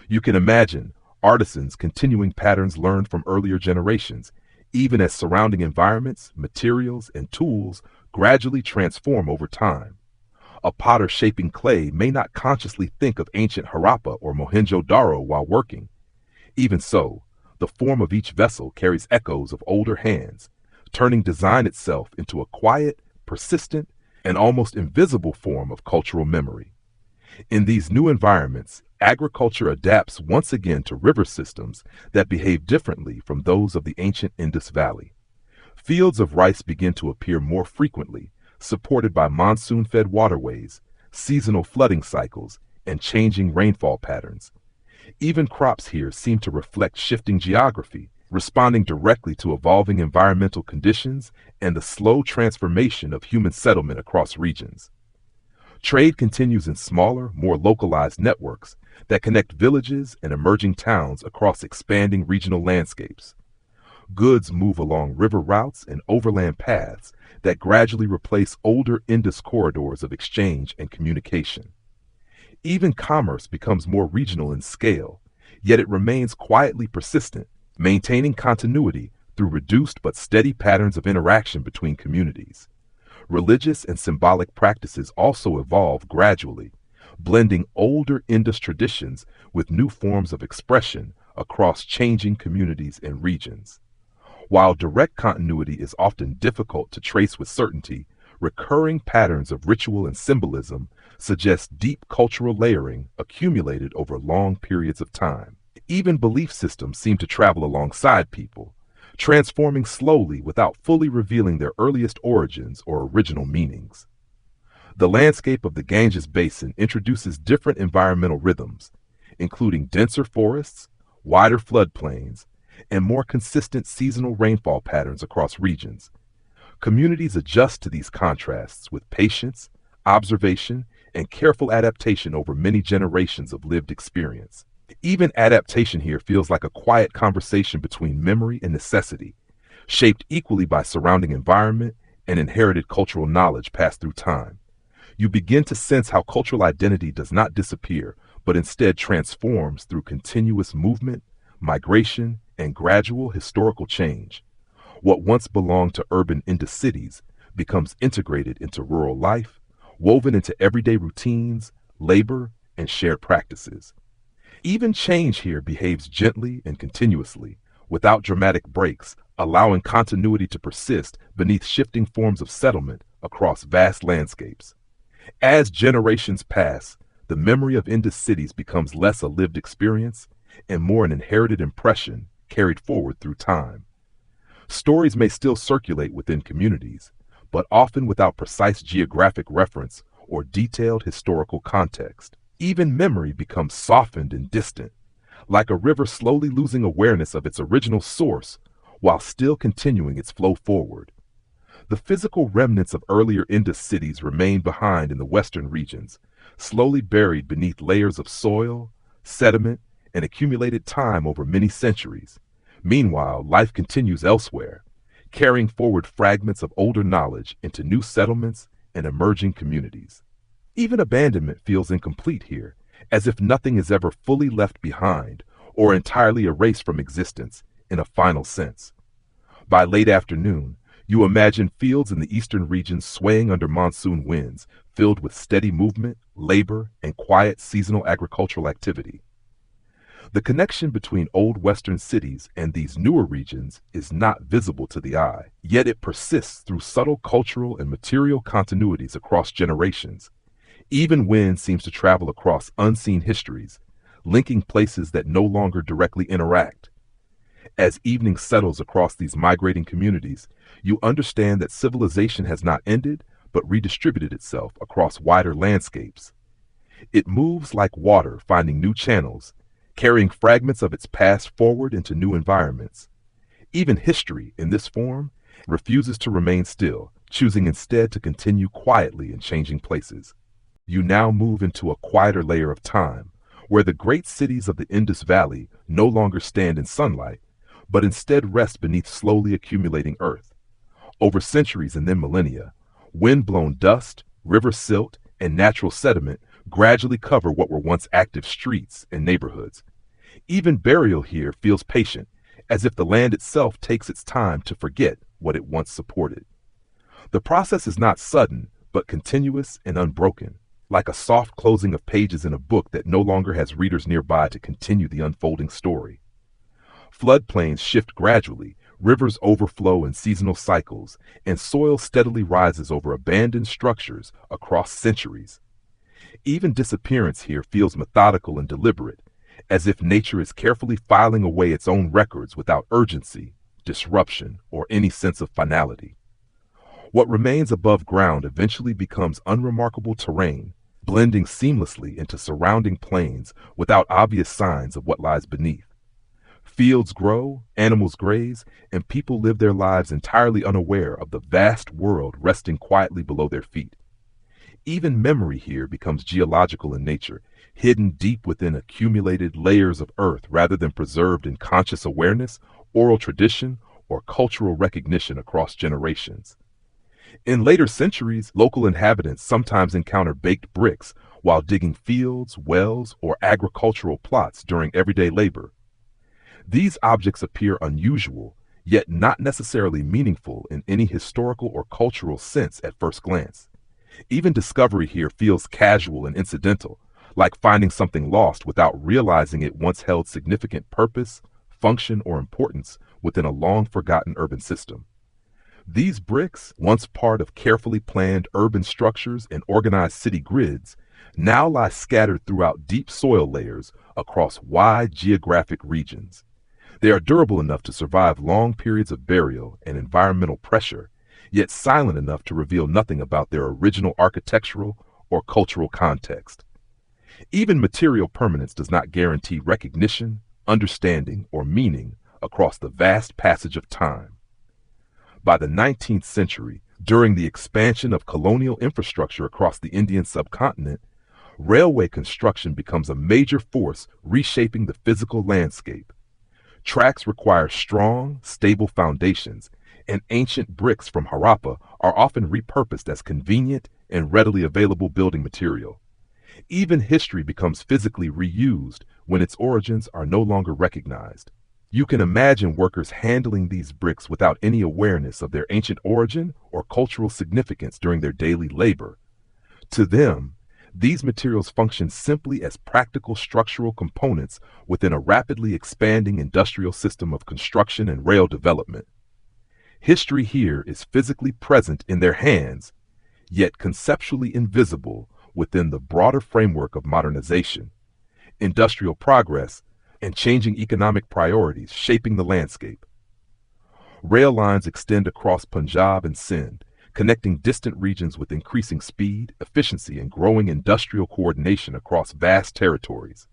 You can imagine artisans continuing patterns learned from earlier generations, even as surrounding environments, materials, and tools gradually transform over time. A potter shaping clay may not consciously think of ancient Harappa or Mohenjo-daro while working. Even so, the form of each vessel carries echoes of older hands, turning design itself into a quiet, persistent, and almost invisible form of cultural memory. In these new environments, agriculture adapts once again to river systems that behave differently from those of the ancient Indus Valley. Fields of rice begin to appear more frequently, supported by monsoon-fed waterways, seasonal flooding cycles, and changing rainfall patterns. Even crops here seem to reflect shifting geography, responding directly to evolving environmental conditions and the slow transformation of human settlement across regions. Trade continues in smaller, more localized networks that connect villages and emerging towns across expanding regional landscapes. Goods move along river routes and overland paths that gradually replace older Indus corridors of exchange and communication. Even commerce becomes more regional in scale, yet it remains quietly persistent, maintaining continuity through reduced but steady patterns of interaction between communities. Religious and symbolic practices also evolve gradually, blending older Indus traditions with new forms of expression across changing communities and regions. While direct continuity is often difficult to trace with certainty, recurring patterns of ritual and symbolism suggest deep cultural layering accumulated over long periods of time. Even belief systems seem to travel alongside people, transforming slowly without fully revealing their earliest origins or original meanings. The landscape of the Ganges Basin introduces different environmental rhythms, including denser forests, wider floodplains, and more consistent seasonal rainfall patterns across regions. Communities adjust to these contrasts with patience, observation, and careful adaptation over many generations of lived experience. Even adaptation here feels like a quiet conversation between memory and necessity, shaped equally by surrounding environment and inherited cultural knowledge passed through time. You begin to sense how cultural identity does not disappear, but instead transforms through continuous movement, migration, and gradual historical change. What once belonged to urban Indus cities becomes integrated into rural life, woven into everyday routines, labor, and shared practices. Even change here behaves gently and continuously, without dramatic breaks, allowing continuity to persist beneath shifting forms of settlement across vast landscapes. As generations pass, the memory of Indus cities becomes less a lived experience and more an inherited impression carried forward through time. Stories may still circulate within communities, but often without precise geographic reference or detailed historical context. Even memory becomes softened and distant, like a river slowly losing awareness of its original source while still continuing its flow forward. The physical remnants of earlier Indus cities remain behind in the western regions, slowly buried beneath layers of soil, sediment, and accumulated time over many centuries. Meanwhile, life continues elsewhere, carrying forward fragments of older knowledge into new settlements and emerging communities. Even abandonment feels incomplete here, as if nothing is ever fully left behind or entirely erased from existence in a final sense. By late afternoon, you imagine fields in the eastern regions swaying under monsoon winds, filled with steady movement, labor, and quiet seasonal agricultural activity. The connection between old western cities and these newer regions is not visible to the eye, yet it persists through subtle cultural and material continuities across generations. Even wind seems to travel across unseen histories, linking places that no longer directly interact. As evening settles across these migrating communities, you understand that civilization has not ended, but redistributed itself across wider landscapes. It moves like water, finding new channels, carrying fragments of its past forward into new environments. Even history, in this form, refuses to remain still, choosing instead to continue quietly in changing places. You now move into a quieter layer of time, where the great cities of the Indus Valley no longer stand in sunlight, but instead rest beneath slowly accumulating earth. Over centuries and then millennia, wind-blown dust, river silt, and natural sediment gradually cover what were once active streets and neighborhoods. Even burial here feels patient, as if the land itself takes its time to forget what it once supported. The process is not sudden, but continuous and unbroken, like a soft closing of pages in a book that no longer has readers nearby to continue the unfolding story. Floodplains shift gradually, rivers overflow in seasonal cycles, and soil steadily rises over abandoned structures across centuries. Even disappearance here feels methodical and deliberate, as if nature is carefully filing away its own records without urgency, disruption, or any sense of finality. What remains above ground eventually becomes unremarkable terrain, blending seamlessly into surrounding plains without obvious signs of what lies beneath. Fields grow, animals graze, and people live their lives entirely unaware of the vast world resting quietly below their feet. Even memory here becomes geological in nature, hidden deep within accumulated layers of earth rather than preserved in conscious awareness, oral tradition, or cultural recognition across generations. In later centuries, local inhabitants sometimes encounter baked bricks while digging fields, wells, or agricultural plots during everyday labor. These objects appear unusual, yet not necessarily meaningful in any historical or cultural sense at first glance. Even discovery here feels casual and incidental, like finding something lost without realizing it once held significant purpose, function, or importance within a long-forgotten urban system. These bricks, once part of carefully planned urban structures and organized city grids, now lie scattered throughout deep soil layers across wide geographic regions. They are durable enough to survive long periods of burial and environmental pressure, yet silent enough to reveal nothing about their original architectural or cultural context. Even material permanence does not guarantee recognition, understanding, or meaning across the vast passage of time. By the 19th century, during the expansion of colonial infrastructure across the Indian subcontinent, railway construction becomes a major force reshaping the physical landscape. Tracks require strong, stable foundations, and ancient bricks from Harappa are often repurposed as convenient and readily available building material. Even history becomes physically reused when its origins are no longer recognized. You can imagine workers handling these bricks without any awareness of their ancient origin or cultural significance during their daily labor. To them, these materials function simply as practical structural components within a rapidly expanding industrial system of construction and rail development. History here is physically present in their hands, yet conceptually invisible within the broader framework of modernization, industrial progress, and changing economic priorities shaping the landscape. Rail lines extend across Punjab and Sindh, connecting distant regions with increasing speed, efficiency, and growing industrial coordination across vast territories.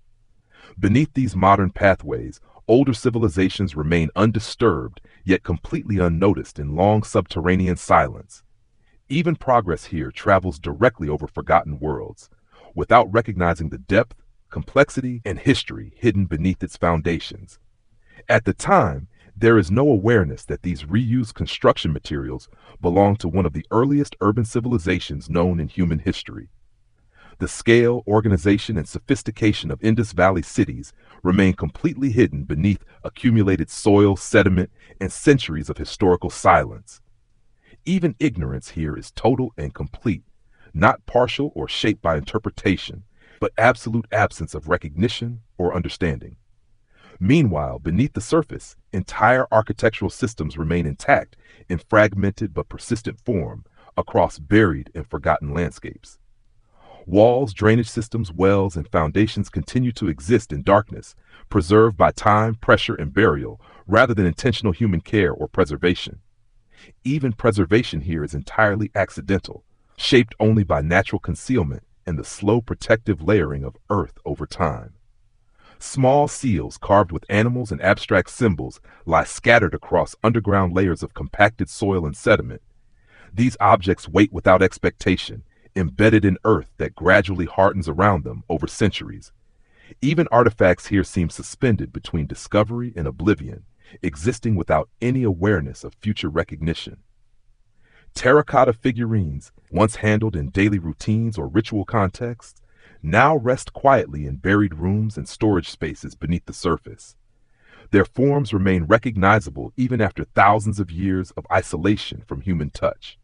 Beneath these modern pathways, older civilizations remain undisturbed, yet completely unnoticed in long subterranean silence. Even progress here travels directly over forgotten worlds, without recognizing the depth, complexity, and history hidden beneath its foundations. At the time, there is no awareness that these reused construction materials belong to one of the earliest urban civilizations known in human history. The scale, organization, and sophistication of Indus Valley cities remain completely hidden beneath accumulated soil, sediment, and centuries of historical silence. Even ignorance here is total and complete, not partial or shaped by interpretation, but absolute absence of recognition or understanding. Meanwhile, beneath the surface, entire architectural systems remain intact in fragmented but persistent form across buried and forgotten landscapes. Walls, drainage systems, wells, and foundations continue to exist in darkness, preserved by time, pressure, and burial, rather than intentional human care or preservation. Even preservation here is entirely accidental, shaped only by natural concealment and the slow protective layering of earth over time. Small seals carved with animals and abstract symbols lie scattered across underground layers of compacted soil and sediment. These objects wait without expectation, embedded in earth that gradually hardens around them over centuries. Even artifacts here seem suspended between discovery and oblivion, existing without any awareness of future recognition. Terracotta figurines, once handled in daily routines or ritual contexts, now rest quietly in buried rooms and storage spaces beneath the surface. Their forms remain recognizable even after thousands of years of isolation from human touch.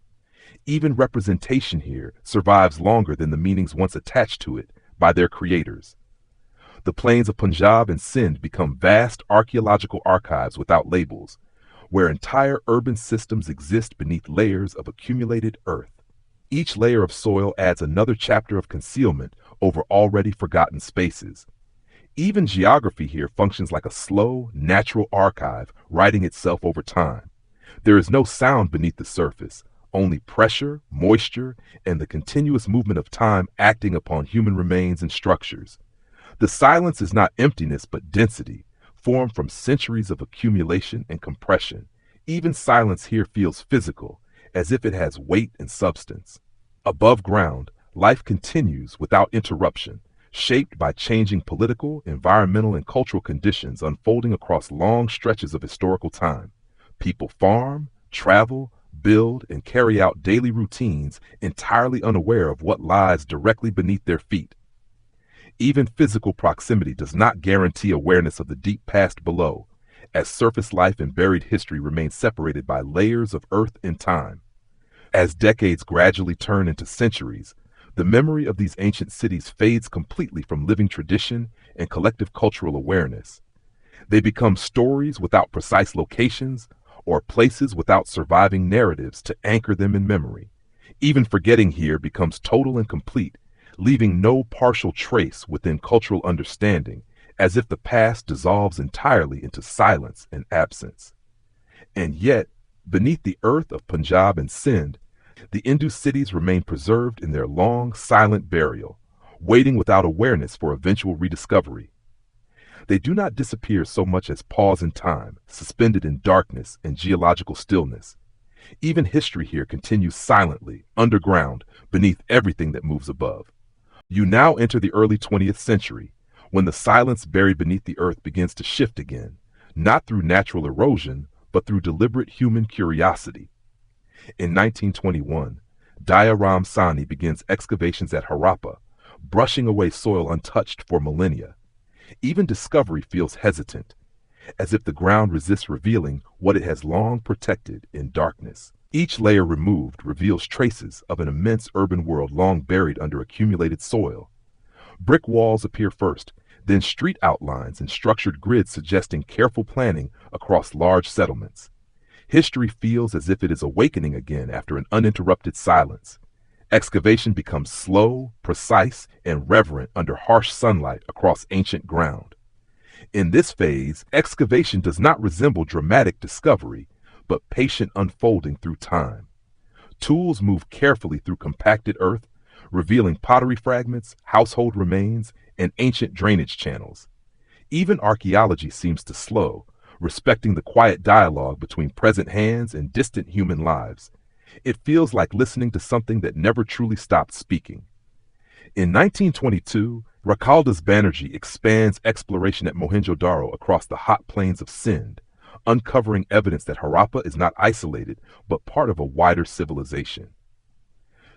Even representation here survives longer than the meanings once attached to it by their creators. The plains of Punjab and Sindh become vast archaeological archives without labels, where entire urban systems exist beneath layers of accumulated earth. Each layer of soil adds another chapter of concealment over already forgotten spaces. Even geography here functions like a slow, natural archive, writing itself over time. There is no sound beneath the surface, only pressure, moisture, and the continuous movement of time acting upon human remains and structures. The silence is not emptiness but density, formed from centuries of accumulation and compression. Even silence here feels physical, as if it has weight and substance. Above ground, life continues without interruption, shaped by changing political, environmental, and cultural conditions unfolding across long stretches of historical time. People farm, travel, build, and carry out daily routines entirely unaware of what lies directly beneath their feet. Even physical proximity does not guarantee awareness of the deep past below, as surface life and buried history remain separated by layers of earth and time. As decades gradually turn into centuries, the memory of these ancient cities fades completely from living tradition and collective cultural awareness. They become stories without precise locations or places without surviving narratives to anchor them in memory. Even forgetting here becomes total and complete, leaving no partial trace within cultural understanding, as if the past dissolves entirely into silence and absence. And yet, beneath the earth of Punjab and Sindh, the Indus cities remain preserved in their long, silent burial, waiting without awareness for eventual rediscovery. They do not disappear so much as pause in time, suspended in darkness and geological stillness. Even history here continues silently, underground, beneath everything that moves above. You now enter the early 20th century, when the silence buried beneath the earth begins to shift again, not through natural erosion, but through deliberate human curiosity. In 1921, Daya Sani begins excavations at Harappa, brushing away soil untouched for millennia. Even discovery feels hesitant, as if the ground resists revealing what it has long protected in darkness. Each layer removed reveals traces of an immense urban world long buried under accumulated soil. Brick walls appear first, then street outlines and structured grids suggesting careful planning across large settlements. History feels as if it is awakening again after an uninterrupted silence. Excavation becomes slow, precise, and reverent under harsh sunlight across ancient ground. In this phase, excavation does not resemble dramatic discovery, but patient unfolding through time. Tools move carefully through compacted earth, revealing pottery fragments, household remains, and ancient drainage channels. Even archaeology seems to slow, respecting the quiet dialogue between present hands and distant human lives. It feels like listening to something that never truly stopped speaking. In 1922, Rakaldas Banerjee expands exploration at Mohenjo-daro across the hot plains of Sindh, uncovering evidence that Harappa is not isolated, but part of a wider civilization.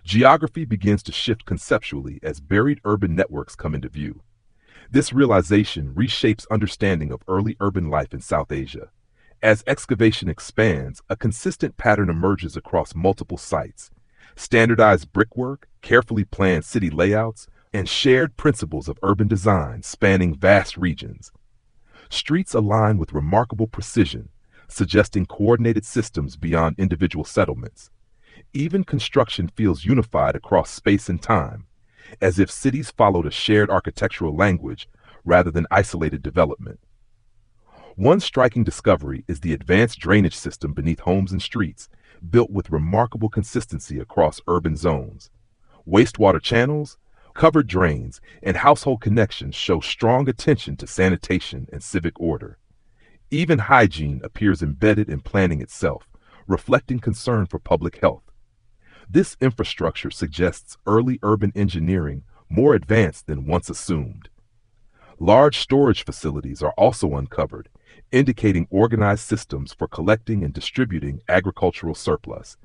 Geography begins to shift conceptually as buried urban networks come into view. This realization reshapes understanding of early urban life in South Asia. As excavation expands, a consistent pattern emerges across multiple sites. Standardized brickwork, carefully planned city layouts, and shared principles of urban design spanning vast regions. Streets align with remarkable precision, suggesting coordinated systems beyond individual settlements. Even construction feels unified across space and time, as if cities followed a shared architectural language rather than isolated development. One striking discovery is the advanced drainage system beneath homes and streets, built with remarkable consistency across urban zones. Wastewater channels, covered drains, and household connections show strong attention to sanitation and civic order. Even hygiene appears embedded in planning itself, reflecting concern for public health. This infrastructure suggests early urban engineering more advanced than once assumed. Large storage facilities are also uncovered, indicating organized systems for collecting and distributing agricultural surplus.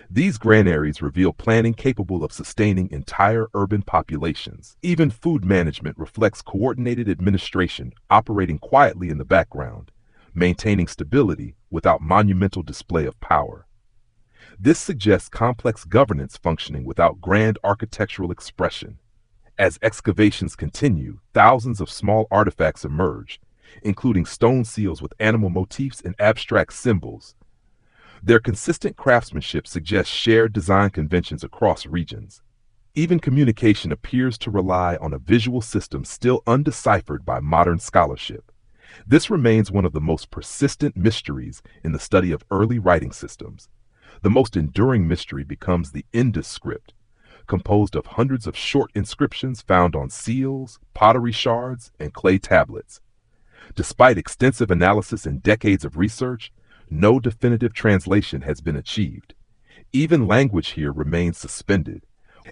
These granaries reveal planning capable of sustaining entire urban populations. Even food management reflects coordinated administration operating quietly in the background, maintaining stability without monumental display of power. This suggests complex governance functioning without grand architectural expression. As excavations continue, thousands of small artifacts emerge, including stone seals with animal motifs and abstract symbols. Their consistent craftsmanship suggests shared design conventions across regions. Even communication appears to rely on a visual system still undeciphered by modern scholarship. This remains one of the most persistent mysteries in the study of early writing systems. The most enduring mystery becomes the Indus script, composed of hundreds of short inscriptions found on seals, pottery shards, and clay tablets. Despite extensive analysis and decades of research, no definitive translation has been achieved. Even language here remains suspended,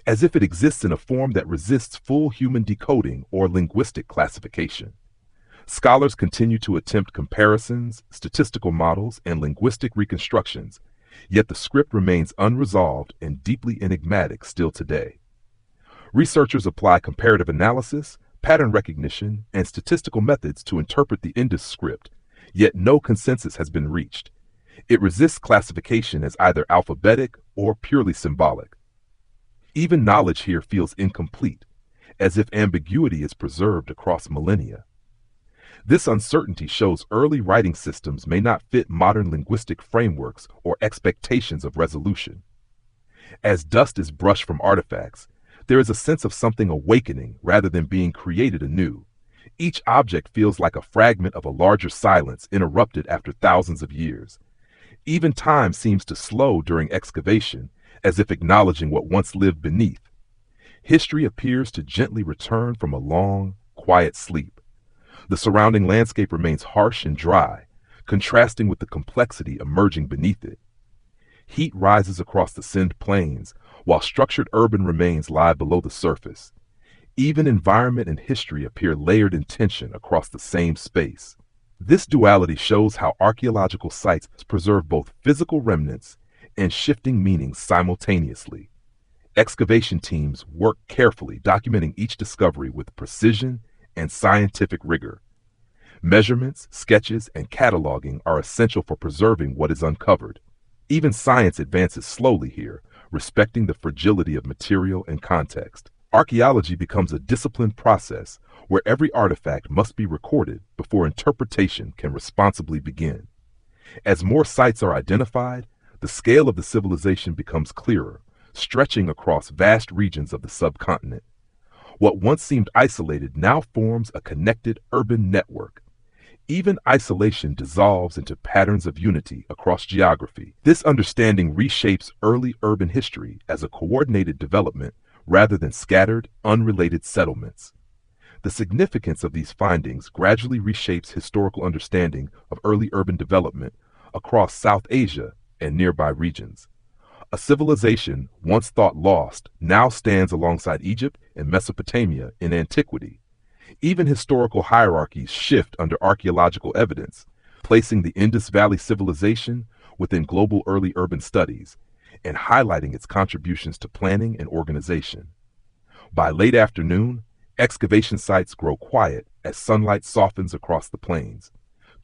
as if it exists in a form that resists full human decoding or linguistic classification. Scholars continue to attempt comparisons, statistical models, and linguistic reconstructions, yet the script remains unresolved and deeply enigmatic still today. Researchers apply comparative analysis, pattern recognition, and statistical methods to interpret the Indus script, yet no consensus has been reached. It resists classification as either alphabetic or purely symbolic. Even knowledge here feels incomplete, as if ambiguity is preserved across millennia. This uncertainty shows early writing systems may not fit modern linguistic frameworks or expectations of resolution. As dust is brushed from artifacts, there is a sense of something awakening rather than being created anew. Each object feels like a fragment of a larger silence interrupted after thousands of years. Even time seems to slow during excavation, as if acknowledging what once lived beneath. History appears to gently return from a long, quiet sleep. The surrounding landscape remains harsh and dry, contrasting with the complexity emerging beneath it. Heat rises across the Sind plains, while structured urban remains lie below the surface. Even environment and history appear layered in tension across the same space. This duality shows how archaeological sites preserve both physical remnants and shifting meanings simultaneously. Excavation teams work carefully, documenting each discovery with precision and scientific rigor. Measurements, sketches, and cataloging are essential for preserving what is uncovered. Even science advances slowly here, respecting the fragility of material and context. Archaeology becomes a disciplined process where every artifact must be recorded before interpretation can responsibly begin. As more sites are identified, the scale of the civilization becomes clearer, stretching across vast regions of the subcontinent. What once seemed isolated now forms a connected urban network. Even isolation dissolves into patterns of unity across geography. This understanding reshapes early urban history as a coordinated development rather than scattered, unrelated settlements. The significance of these findings gradually reshapes historical understanding of early urban development across South Asia and nearby regions. A civilization once thought lost now stands alongside Egypt and Mesopotamia in antiquity. Even historical hierarchies shift under archaeological evidence, placing the Indus Valley Civilization within global early urban studies and highlighting its contributions to planning and organization. By late afternoon, excavation sites grow quiet as sunlight softens across the plains.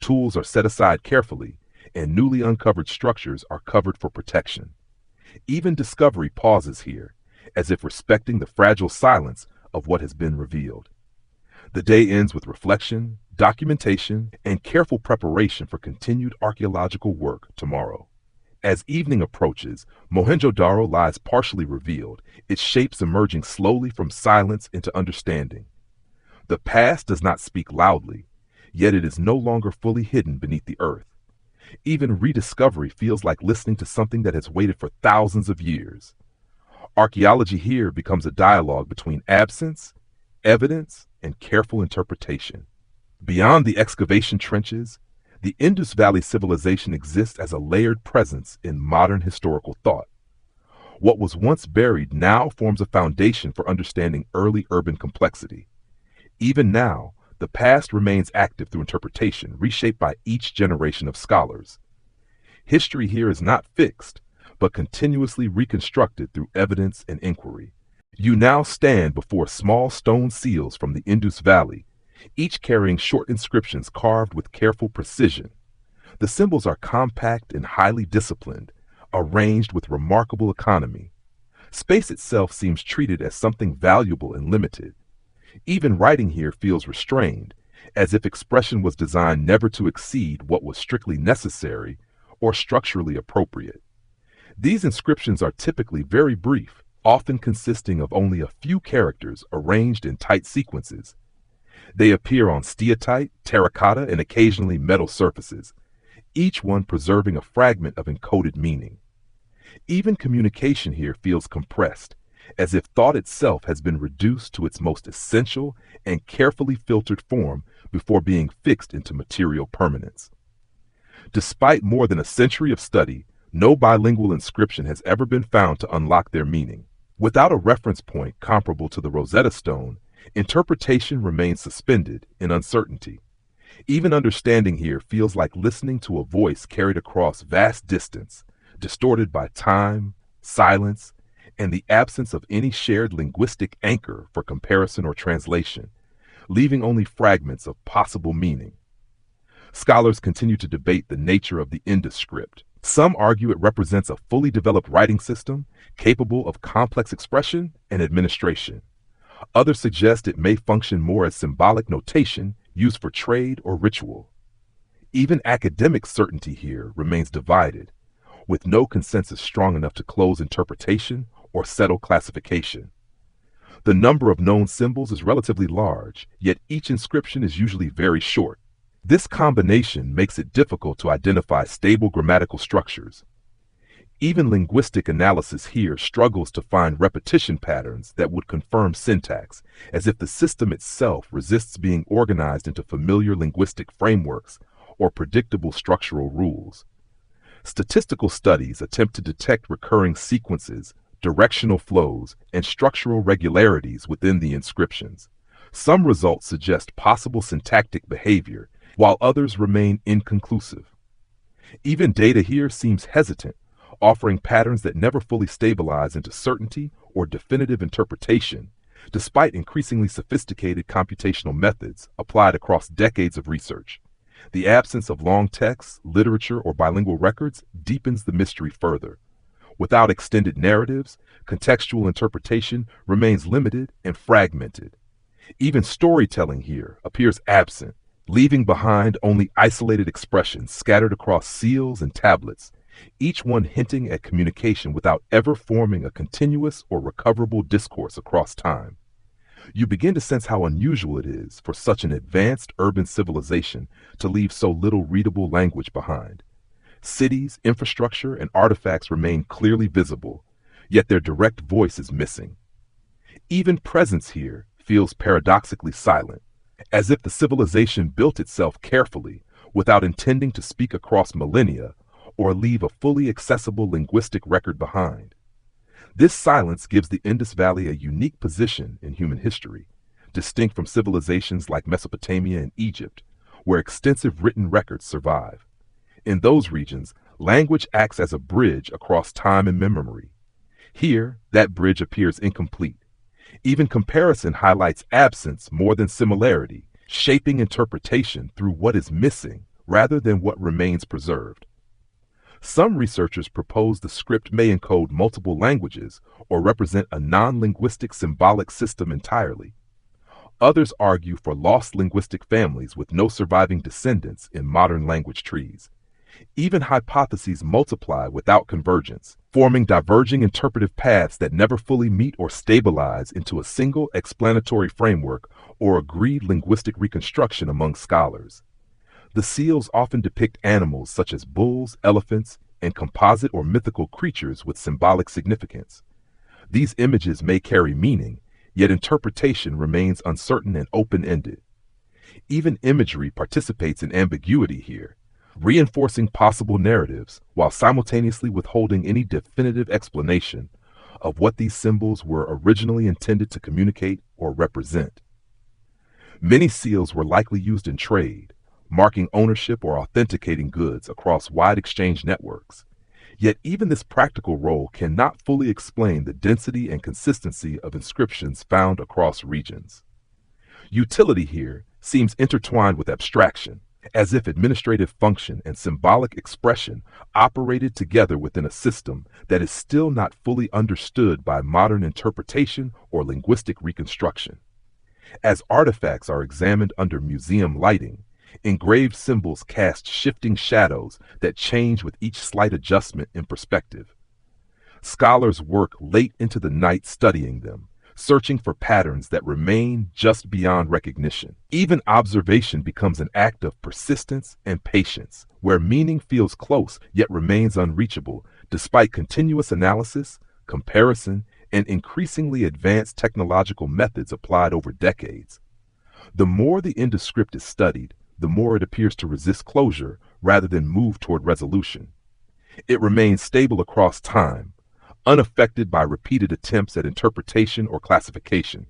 Tools are set aside carefully, and newly uncovered structures are covered for protection. Even discovery pauses here, as if respecting the fragile silence of what has been revealed. The day ends with reflection, documentation, and careful preparation for continued archaeological work tomorrow. As evening approaches, Mohenjo-daro lies partially revealed, its shapes emerging slowly from silence into understanding. The past does not speak loudly, yet it is no longer fully hidden beneath the earth. Even rediscovery feels like listening to something that has waited for thousands of years. Archaeology here becomes a dialogue between absence, evidence, and careful interpretation. Beyond the excavation trenches, the Indus Valley Civilization exists as a layered presence in modern historical thought. What was once buried now forms a foundation for understanding early urban complexity. Even now, the past remains active through interpretation, reshaped by each generation of scholars. History here is not fixed, but continuously reconstructed through evidence and inquiry. You now stand before small stone seals from the Indus Valley, each carrying short inscriptions carved with careful precision. The symbols are compact and highly disciplined, arranged with remarkable economy. Space itself seems treated as something valuable and limited. Even writing here feels restrained, as if expression was designed never to exceed what was strictly necessary or structurally appropriate. These inscriptions are typically very brief, often consisting of only a few characters arranged in tight sequences. They appear on steatite, terracotta, and occasionally metal surfaces, each one preserving a fragment of encoded meaning. Even communication here feels compressed, as if thought itself has been reduced to its most essential and carefully filtered form before being fixed into material permanence. Despite more than a century of study, no bilingual inscription has ever been found to unlock their meaning. Without a reference point comparable to the Rosetta Stone, interpretation remains suspended in uncertainty. Even understanding here feels like listening to a voice carried across vast distance, distorted by time, silence, and the absence of any shared linguistic anchor for comparison or translation, leaving only fragments of possible meaning. Scholars continue to debate the nature of the Indus script. Some argue it represents a fully developed writing system capable of complex expression and administration. Others suggest it may function more as symbolic notation used for trade or ritual. Even academic certainty here remains divided, with no consensus strong enough to close interpretation or settle classification. The number of known symbols is relatively large, yet each inscription is usually very short. This combination makes it difficult to identify stable grammatical structures. Even linguistic analysis here struggles to find repetition patterns that would confirm syntax, as if the system itself resists being organized into familiar linguistic frameworks or predictable structural rules. Statistical studies attempt to detect recurring sequences, directional flows, and structural regularities within the inscriptions. Some results suggest possible syntactic behavior, while others remain inconclusive. Even data here seems hesitant, offering patterns that never fully stabilize into certainty or definitive interpretation, despite increasingly sophisticated computational methods applied across decades of research. The absence of long texts, literature, or bilingual records deepens the mystery further. Without extended narratives, contextual interpretation remains limited and fragmented. Even storytelling here appears absent, leaving behind only isolated expressions scattered across seals and tablets, each one hinting at communication without ever forming a continuous or recoverable discourse across time. You begin to sense how unusual it is for such an advanced urban civilization to leave so little readable language behind. Cities, infrastructure, and artifacts remain clearly visible, yet their direct voice is missing. Even presence here feels paradoxically silent, as if the civilization built itself carefully without intending to speak across millennia or leave a fully accessible linguistic record behind. This silence gives the Indus Valley a unique position in human history, distinct from civilizations like Mesopotamia and Egypt, where extensive written records survive. In those regions, language acts as a bridge across time and memory. Here, that bridge appears incomplete. Even comparison highlights absence more than similarity, shaping interpretation through what is missing rather than what remains preserved. Some researchers propose the script may encode multiple languages or represent a non-linguistic symbolic system entirely. Others argue for lost linguistic families with no surviving descendants in modern language trees. Even hypotheses multiply without convergence, forming diverging interpretive paths that never fully meet or stabilize into a single explanatory framework or agreed linguistic reconstruction among scholars. The seals often depict animals such as bulls, elephants, and composite or mythical creatures with symbolic significance. These images may carry meaning, yet interpretation remains uncertain and open-ended. Even imagery participates in ambiguity here, reinforcing possible narratives while simultaneously withholding any definitive explanation of what these symbols were originally intended to communicate or represent. Many seals were likely used in trade, marking ownership or authenticating goods across wide exchange networks. Yet even this practical role cannot fully explain the density and consistency of inscriptions found across regions. Utility here seems intertwined with abstraction, as if administrative function and symbolic expression operated together within a system that is still not fully understood by modern interpretation or linguistic reconstruction. As artifacts are examined under museum lighting, engraved symbols cast shifting shadows that change with each slight adjustment in perspective. Scholars work late into the night studying them, searching for patterns that remain just beyond recognition. Even observation becomes an act of persistence and patience, where meaning feels close yet remains unreachable despite continuous analysis, comparison, and increasingly advanced technological methods applied over decades. The more the Indus script is studied, the more it appears to resist closure rather than move toward resolution. It remains stable across time, unaffected by repeated attempts at interpretation or classification.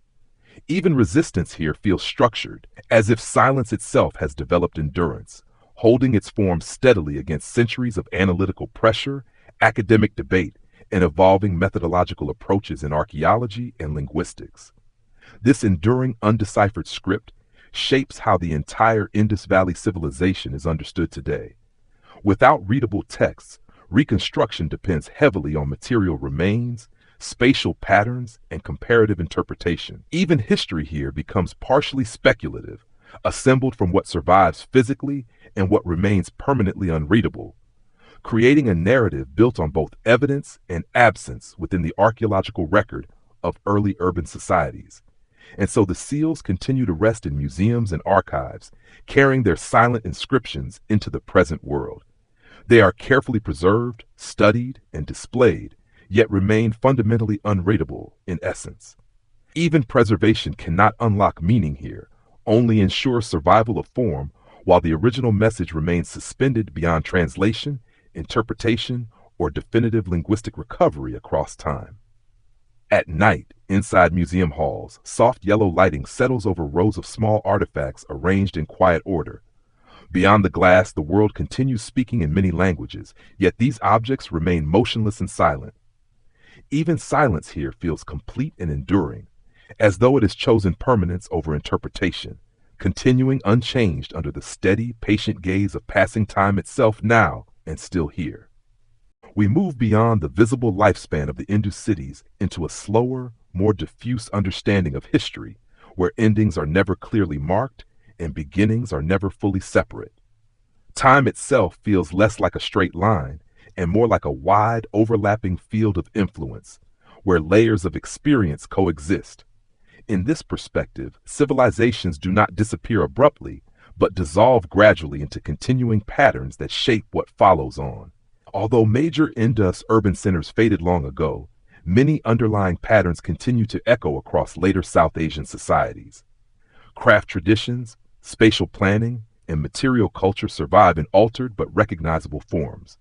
Even resistance here feels structured, as if silence itself has developed endurance, holding its form steadily against centuries of analytical pressure, academic debate, and evolving methodological approaches in archaeology and linguistics. This enduring undeciphered script shapes how the entire Indus Valley civilization is understood today. Without readable texts, reconstruction depends heavily on material remains, spatial patterns, and comparative interpretation. Even history here becomes partially speculative, assembled from what survives physically and what remains permanently unreadable, creating a narrative built on both evidence and absence within the archaeological record of early urban societies. And so the seals continue to rest in museums and archives, carrying their silent inscriptions into the present world. They are carefully preserved, studied, and displayed, yet remain fundamentally unreadable in essence. Even preservation cannot unlock meaning here, only ensure survival of form, while the original message remains suspended beyond translation, interpretation, or definitive linguistic recovery across time. At night, inside museum halls, soft yellow lighting settles over rows of small artifacts arranged in quiet order. Beyond the glass, the world continues speaking in many languages, yet these objects remain motionless and silent. Even silence here feels complete and enduring, as though it has chosen permanence over interpretation, continuing unchanged under the steady, patient gaze of passing time itself now and still here. We move beyond the visible lifespan of the Indus cities into a slower, more diffuse understanding of history, where endings are never clearly marked and beginnings are never fully separate. Time itself feels less like a straight line and more like a wide, overlapping field of influence, where layers of experience coexist. In this perspective, civilizations do not disappear abruptly, but dissolve gradually into continuing patterns that shape what follows on. Although major Indus urban centers faded long ago, many underlying patterns continue to echo across later South Asian societies. Craft traditions, spatial planning, and material culture survive in altered but recognizable forms.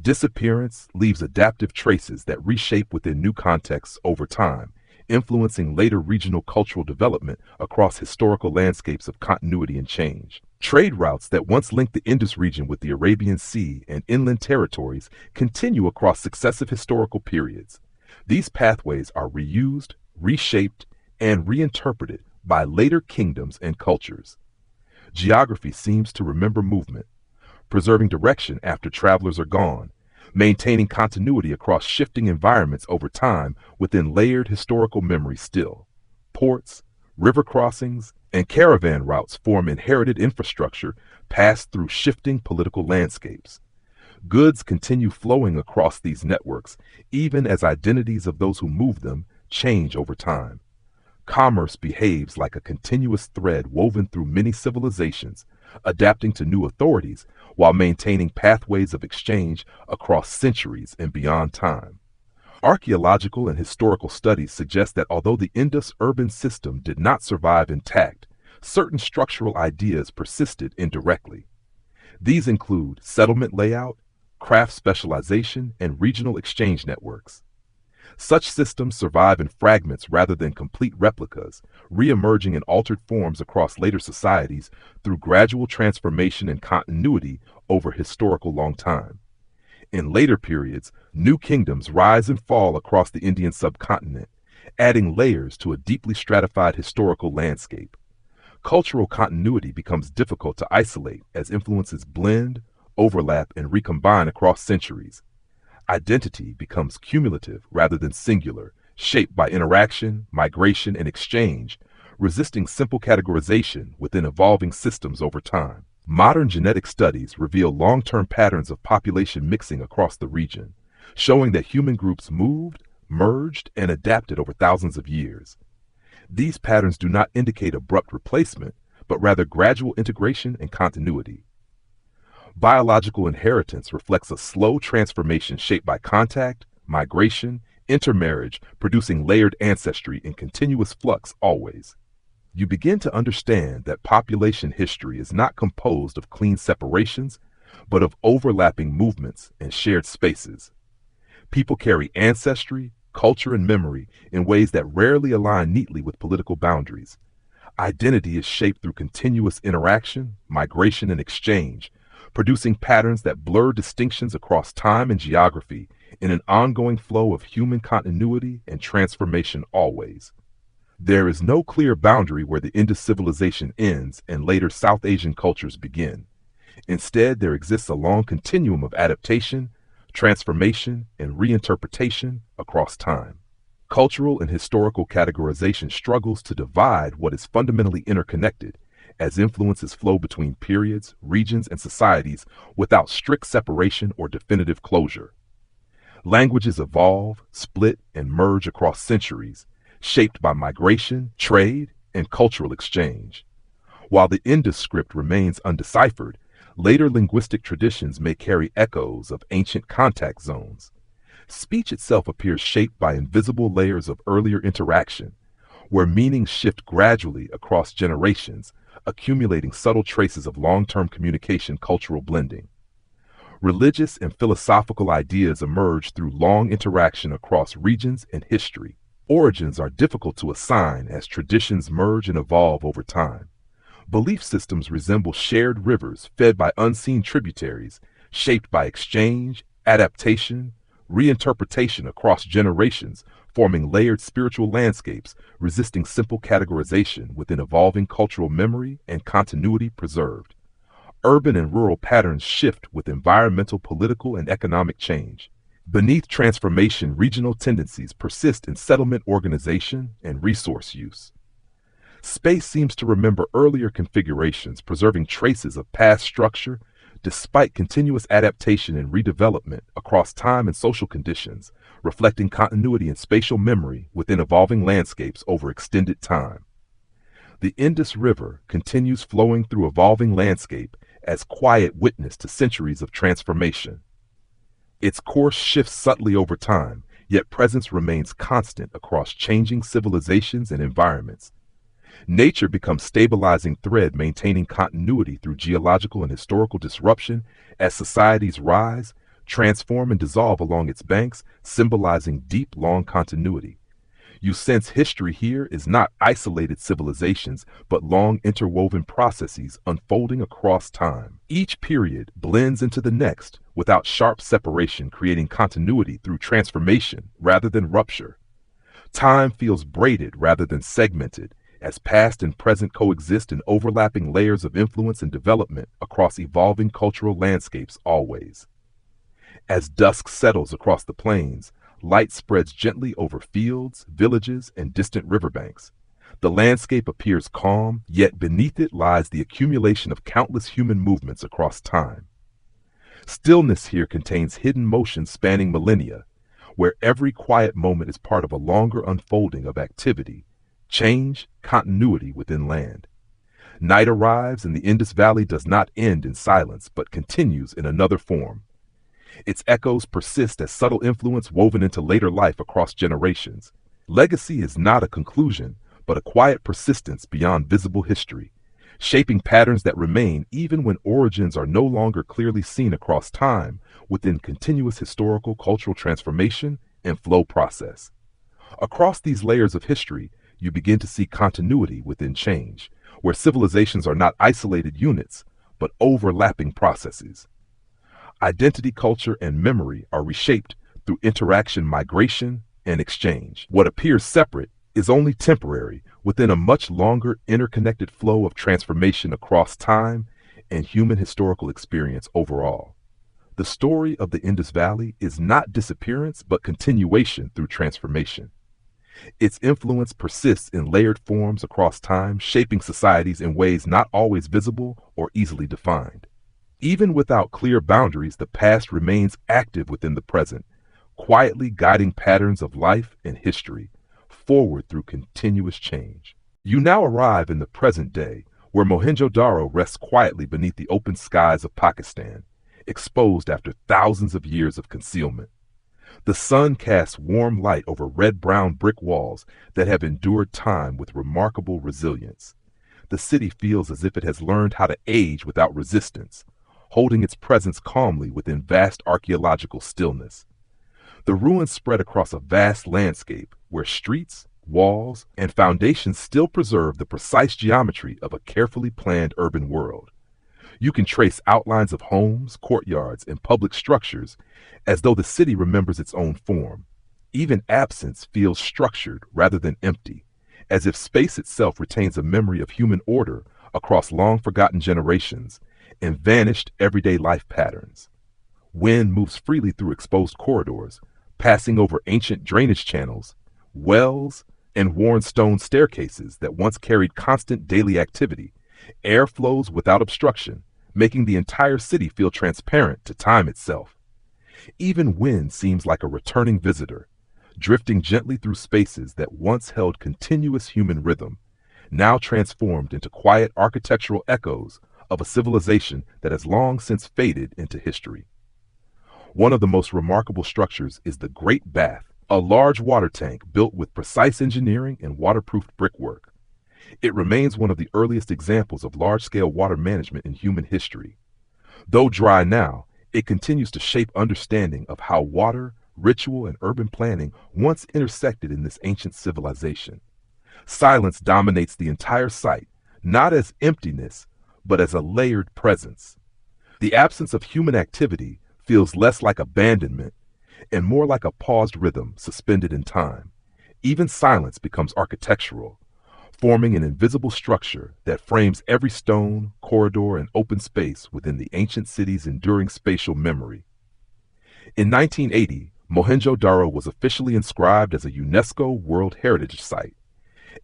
Disappearance leaves adaptive traces that reshape within new contexts over time, influencing later regional cultural development across historical landscapes of continuity and change. Trade routes that once linked the Indus region with the Arabian Sea and inland territories continue across successive historical periods. These pathways are reused, reshaped, and reinterpreted by later kingdoms and cultures. Geography seems to remember movement, preserving direction after travelers are gone, maintaining continuity across shifting environments over time within layered historical memory still. Ports, river crossings, and caravan routes form inherited infrastructure passed through shifting political landscapes. Goods continue flowing across these networks, even as identities of those who move them change over time. Commerce behaves like a continuous thread woven through many civilizations, adapting to new authorities while maintaining pathways of exchange across centuries and beyond time. Archaeological and historical studies suggest that although the Indus urban system did not survive intact, certain structural ideas persisted indirectly. These include settlement layout, craft specialization, and regional exchange networks. Such systems survive in fragments rather than complete replicas, re-emerging in altered forms across later societies through gradual transformation and continuity over historical long time. In later periods, new kingdoms rise and fall across the Indian subcontinent, adding layers to a deeply stratified historical landscape. Cultural continuity becomes difficult to isolate as influences blend, overlap, and recombine across centuries. Identity becomes cumulative rather than singular, shaped by interaction, migration, and exchange, resisting simple categorization within evolving systems over time. Modern genetic studies reveal long-term patterns of population mixing across the region, showing that human groups moved, merged, and adapted over thousands of years. These patterns do not indicate abrupt replacement, but rather gradual integration and continuity. Biological inheritance reflects a slow transformation shaped by contact, migration, intermarriage, producing layered ancestry in continuous flux always. You begin to understand that population history is not composed of clean separations, but of overlapping movements and shared spaces. People carry ancestry, culture, and memory in ways that rarely align neatly with political boundaries. Identity is shaped through continuous interaction, migration, and exchange, producing patterns that blur distinctions across time and geography in an ongoing flow of human continuity and transformation always. There is no clear boundary where the Indus civilization ends and later South Asian cultures begin. Instead, there exists a long continuum of adaptation, transformation, and reinterpretation across time. Cultural and historical categorization struggles to divide what is fundamentally interconnected, as influences flow between periods, regions, and societies without strict separation or definitive closure. Languages evolve, split, and merge across centuries, shaped by migration, trade, and cultural exchange. While the Indus script remains undeciphered, later linguistic traditions may carry echoes of ancient contact zones. Speech itself appears shaped by invisible layers of earlier interaction, where meanings shift gradually across generations, accumulating subtle traces of long-term communication cultural blending. Religious and philosophical ideas emerge through long interaction across regions and history. Origins are difficult to assign as traditions merge and evolve over time. Belief systems resemble shared rivers fed by unseen tributaries, shaped by exchange, adaptation, reinterpretation across generations, forming layered spiritual landscapes, resisting simple categorization within evolving cultural memory and continuity preserved. Urban and rural patterns shift with environmental, political, and economic change. Beneath transformation, regional tendencies persist in settlement organization and resource use. Space seems to remember earlier configurations, preserving traces of past structure despite continuous adaptation and redevelopment across time and social conditions, reflecting continuity and spatial memory within evolving landscapes over extended time. The Indus River continues flowing through evolving landscape as quiet witness to centuries of transformation. Its course shifts subtly over time, yet presence remains constant across changing civilizations and environments. Nature becomes stabilizing thread, maintaining continuity through geological and historical disruption as societies rise, transform, and dissolve along its banks, symbolizing deep, long continuity. You sense history here is not isolated civilizations, but long interwoven processes unfolding across time. Each period blends into the next without sharp separation, creating continuity through transformation rather than rupture. Time feels braided rather than segmented, as past and present coexist in overlapping layers of influence and development across evolving cultural landscapes always. As dusk settles across the plains, light spreads gently over fields, villages, and distant riverbanks. The landscape appears calm, yet beneath it lies the accumulation of countless human movements across time. Stillness here contains hidden motions spanning millennia, where every quiet moment is part of a longer unfolding of activity, change, continuity within land. Night arrives and the Indus Valley does not end in silence, but continues in another form. Its echoes persist as subtle influence woven into later life across generations. Legacy is not a conclusion, but a quiet persistence beyond visible history, shaping patterns that remain even when origins are no longer clearly seen across time within continuous historical cultural transformation and flow process. Across these layers of history, you begin to see continuity within change, where civilizations are not isolated units, but overlapping processes. Identity, culture, and memory are reshaped through interaction, migration, and exchange. What appears separate is only temporary within a much longer interconnected flow of transformation across time and human historical experience overall. The story of the Indus Valley is not disappearance, but continuation through transformation. Its influence persists in layered forms across time, shaping societies in ways not always visible or easily defined. Even without clear boundaries, the past remains active within the present, quietly guiding patterns of life and history forward through continuous change. You now arrive in the present day, where Mohenjo-daro rests quietly beneath the open skies of Pakistan, exposed after thousands of years of concealment. The sun casts warm light over red-brown brick walls that have endured time with remarkable resilience. The city feels as if it has learned how to age without resistance, holding its presence calmly within vast archaeological stillness. The ruins spread across a vast landscape where streets, walls, and foundations still preserve the precise geometry of a carefully planned urban world. You can trace outlines of homes, courtyards, and public structures as though the city remembers its own form. Even absence feels structured rather than empty, as if space itself retains a memory of human order across long-forgotten generations and vanished everyday life patterns. Wind moves freely through exposed corridors, passing over ancient drainage channels, wells, and worn stone staircases that once carried constant daily activity. Air flows without obstruction, making the entire city feel transparent to time itself. Even wind seems like a returning visitor, drifting gently through spaces that once held continuous human rhythm, now transformed into quiet architectural echoes of a civilization that has long since faded into history. One of the most remarkable structures is the Great Bath, a large water tank built with precise engineering and waterproofed brickwork. It remains one of the earliest examples of large-scale water management in human history. Though dry now, it continues to shape understanding of how water, ritual, and urban planning once intersected in this ancient civilization. Silence dominates the entire site, not as emptiness, but as a layered presence. The absence of human activity feels less like abandonment and more like a paused rhythm suspended in time. Even silence becomes architectural, forming an invisible structure that frames every stone, corridor, and open space within the ancient city's enduring spatial memory. In 1980, Mohenjo-daro was officially inscribed as a UNESCO World Heritage Site,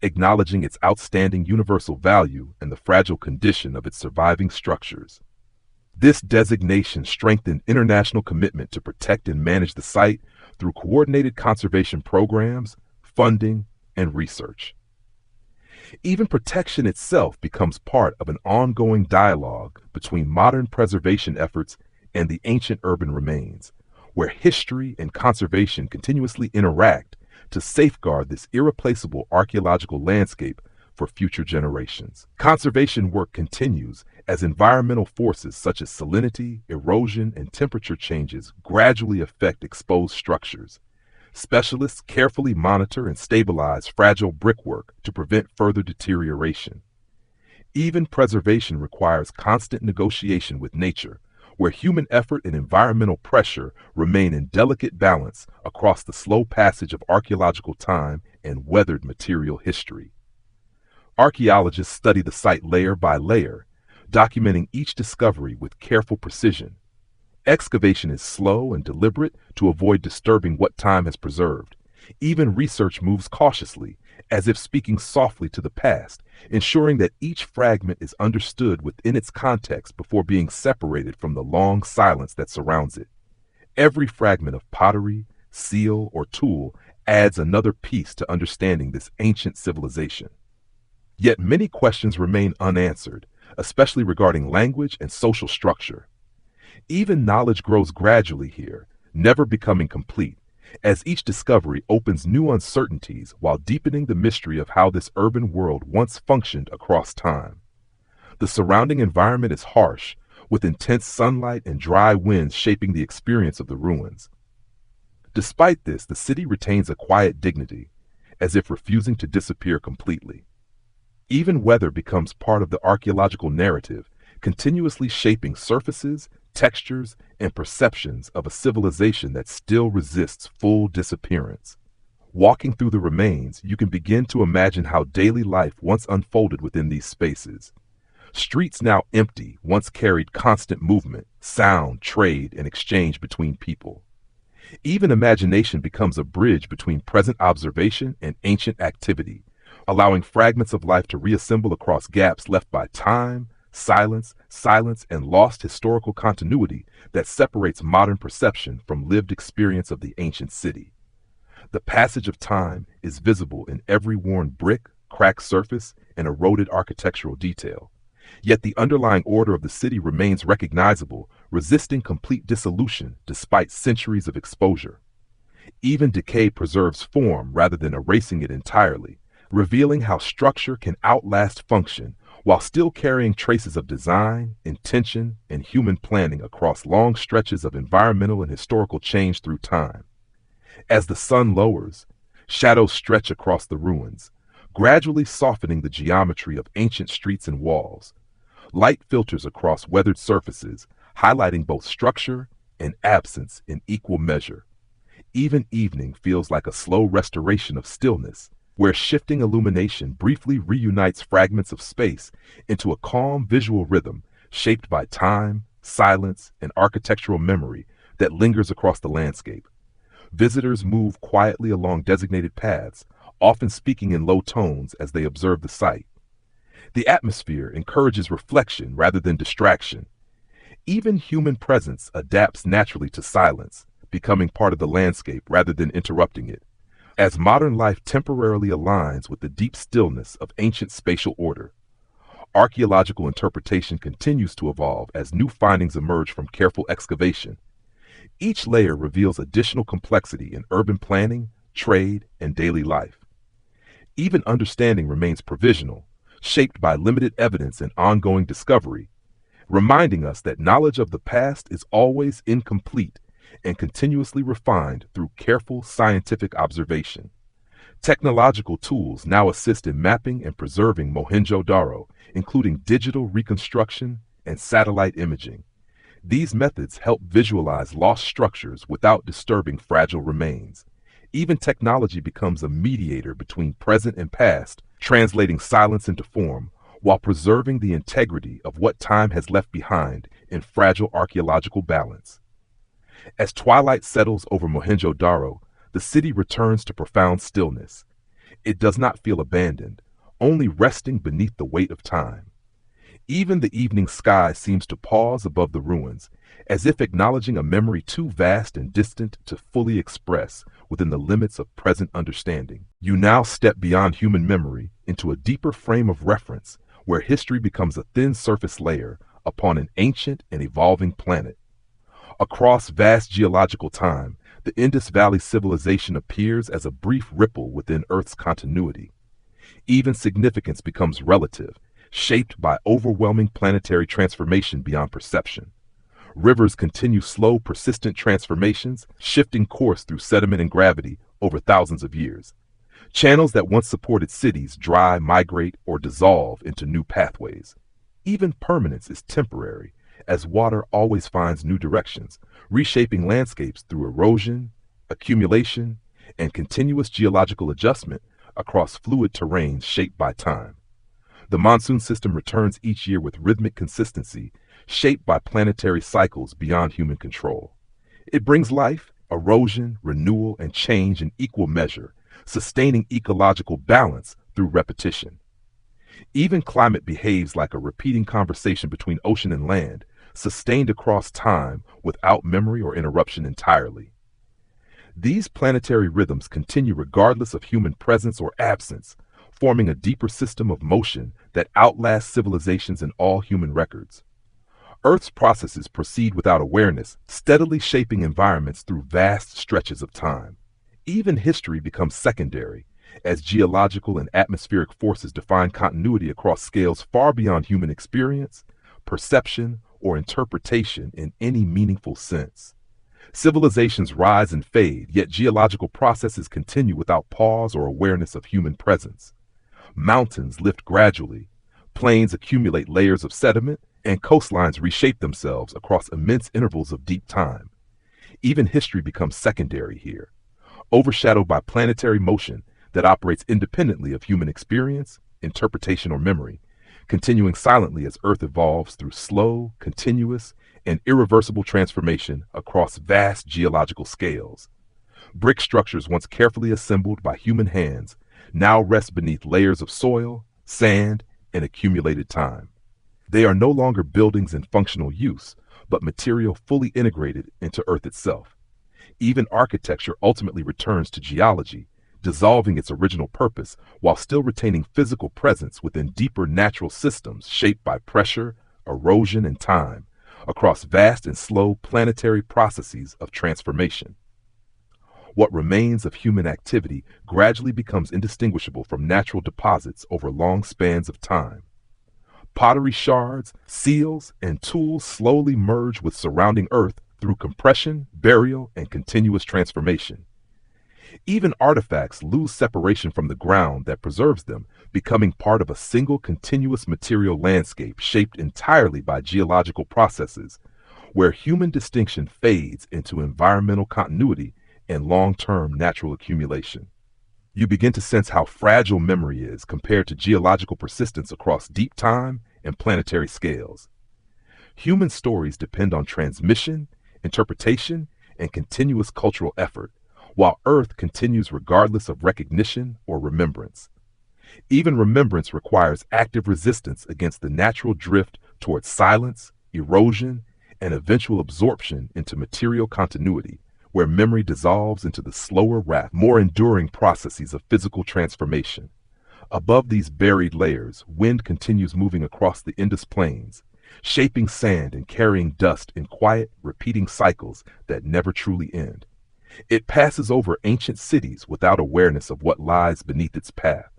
acknowledging its outstanding universal value and the fragile condition of its surviving structures. This designation strengthened international commitment to protect and manage the site through coordinated conservation programs, funding, and research. Even protection itself becomes part of an ongoing dialogue between modern preservation efforts and the ancient urban remains, where history and conservation continuously interact to safeguard this irreplaceable archaeological landscape for future generations. Conservation work continues as environmental forces such as salinity, erosion, and temperature changes gradually affect exposed structures. Specialists carefully monitor and stabilize fragile brickwork to prevent further deterioration. Even preservation requires constant negotiation with nature, where human effort and environmental pressure remain in delicate balance across the slow passage of archaeological time and weathered material history. Archaeologists study the site layer by layer, documenting each discovery with careful precision. Excavation is slow and deliberate to avoid disturbing what time has preserved. Even research moves cautiously, as if speaking softly to the past, ensuring that each fragment is understood within its context before being separated from the long silence that surrounds it. Every fragment of pottery, seal, or tool adds another piece to understanding this ancient civilization. Yet many questions remain unanswered, especially regarding language and social structure. Even knowledge grows gradually here, never becoming complete, as each discovery opens new uncertainties while deepening the mystery of how this urban world once functioned across time. The surrounding environment is harsh, with intense sunlight and dry winds shaping the experience of the ruins. Despite this, the city retains a quiet dignity, as if refusing to disappear completely. Even weather becomes part of the archaeological narrative, continuously shaping surfaces, textures, and perceptions of a civilization that still resists full disappearance. Walking through the remains, you can begin to imagine how daily life once unfolded within these spaces. Streets now empty once carried constant movement, sound, trade, and exchange between people. Even imagination becomes a bridge between present observation and ancient activity, allowing fragments of life to reassemble across gaps left by time, silence, and lost historical continuity that separates modern perception from lived experience of the ancient city. The passage of time is visible in every worn brick, cracked surface, and eroded architectural detail. Yet the underlying order of the city remains recognizable, resisting complete dissolution despite centuries of exposure. Even decay preserves form rather than erasing it entirely, revealing how structure can outlast function while still carrying traces of design, intention, and human planning across long stretches of environmental and historical change through time. As the sun lowers, shadows stretch across the ruins, gradually softening the geometry of ancient streets and walls. Light filters across weathered surfaces, highlighting both structure and absence in equal measure. Even evening feels like a slow restoration of stillness, where shifting illumination briefly reunites fragments of space into a calm visual rhythm shaped by time, silence, and architectural memory that lingers across the landscape. Visitors move quietly along designated paths, often speaking in low tones as they observe the site. The atmosphere encourages reflection rather than distraction. Even human presence adapts naturally to silence, becoming part of the landscape rather than interrupting it, as modern life temporarily aligns with the deep stillness of ancient spatial order. Archaeological interpretation continues to evolve as new findings emerge from careful excavation. Each layer reveals additional complexity in urban planning, trade, and daily life. Even understanding remains provisional, shaped by limited evidence and ongoing discovery, reminding us that knowledge of the past is always incomplete and continuously refined through careful scientific observation. Technological tools now assist in mapping and preserving Mohenjo-daro, including digital reconstruction and satellite imaging. These methods help visualize lost structures without disturbing fragile remains. Even technology becomes a mediator between present and past, translating silence into form while preserving the integrity of what time has left behind in fragile archaeological balance. As twilight settles over Mohenjo-daro, the city returns to profound stillness. It does not feel abandoned, only resting beneath the weight of time. Even the evening sky seems to pause above the ruins, as if acknowledging a memory too vast and distant to fully express within the limits of present understanding. You now step beyond human memory into a deeper frame of reference, where history becomes a thin surface layer upon an ancient and evolving planet. Across vast geological time, the Indus Valley Civilization appears as a brief ripple within Earth's continuity. Even significance becomes relative, shaped by overwhelming planetary transformation beyond perception. Rivers continue slow, persistent transformations, shifting course through sediment and gravity over thousands of years. Channels that once supported cities dry, migrate, or dissolve into new pathways. Even permanence is temporary, as water always finds new directions, reshaping landscapes through erosion, accumulation, and continuous geological adjustment across fluid terrains shaped by time. The monsoon system returns each year with rhythmic consistency, shaped by planetary cycles beyond human control. It brings life, erosion, renewal, and change in equal measure, sustaining ecological balance through repetition. Even climate behaves like a repeating conversation between ocean and land, sustained across time without memory or interruption entirely. These planetary rhythms continue regardless of human presence or absence, forming a deeper system of motion that outlasts civilizations and all human records. Earth's processes proceed without awareness, steadily shaping environments through vast stretches of time. Even history becomes secondary, as geological and atmospheric forces define continuity across scales far beyond human experience, perception, or interpretation in any meaningful sense. Civilizations rise and fade, yet geological processes continue without pause or awareness of human presence. Mountains lift gradually, plains accumulate layers of sediment, and coastlines reshape themselves across immense intervals of deep time. Even history becomes secondary here, overshadowed by planetary motion that operates independently of human experience, interpretation, or memory, continuing silently as Earth evolves through slow, continuous, and irreversible transformation across vast geological scales. Brick structures once carefully assembled by human hands now rest beneath layers of soil, sand, and accumulated time. They are no longer buildings in functional use, but material fully integrated into Earth itself. Even architecture ultimately returns to geology, dissolving its original purpose while still retaining physical presence within deeper natural systems shaped by pressure, erosion, and time, across vast and slow planetary processes of transformation. What remains of human activity gradually becomes indistinguishable from natural deposits over long spans of time. Pottery shards, seals, and tools slowly merge with surrounding Earth through compression, burial, and continuous transformation. Even artifacts lose separation from the ground that preserves them, becoming part of a single continuous material landscape shaped entirely by geological processes, where human distinction fades into environmental continuity and long-term natural accumulation. You begin to sense how fragile memory is compared to geological persistence across deep time and planetary scales. Human stories depend on transmission, interpretation, and continuous cultural effort, while Earth continues regardless of recognition or remembrance. Even remembrance requires active resistance against the natural drift towards silence, erosion, and eventual absorption into material continuity, where memory dissolves into the slower raft, more enduring processes of physical transformation. Above these buried layers, wind continues moving across the Indus plains, shaping sand and carrying dust in quiet, repeating cycles that never truly end. It passes over ancient cities without awareness of what lies beneath its path.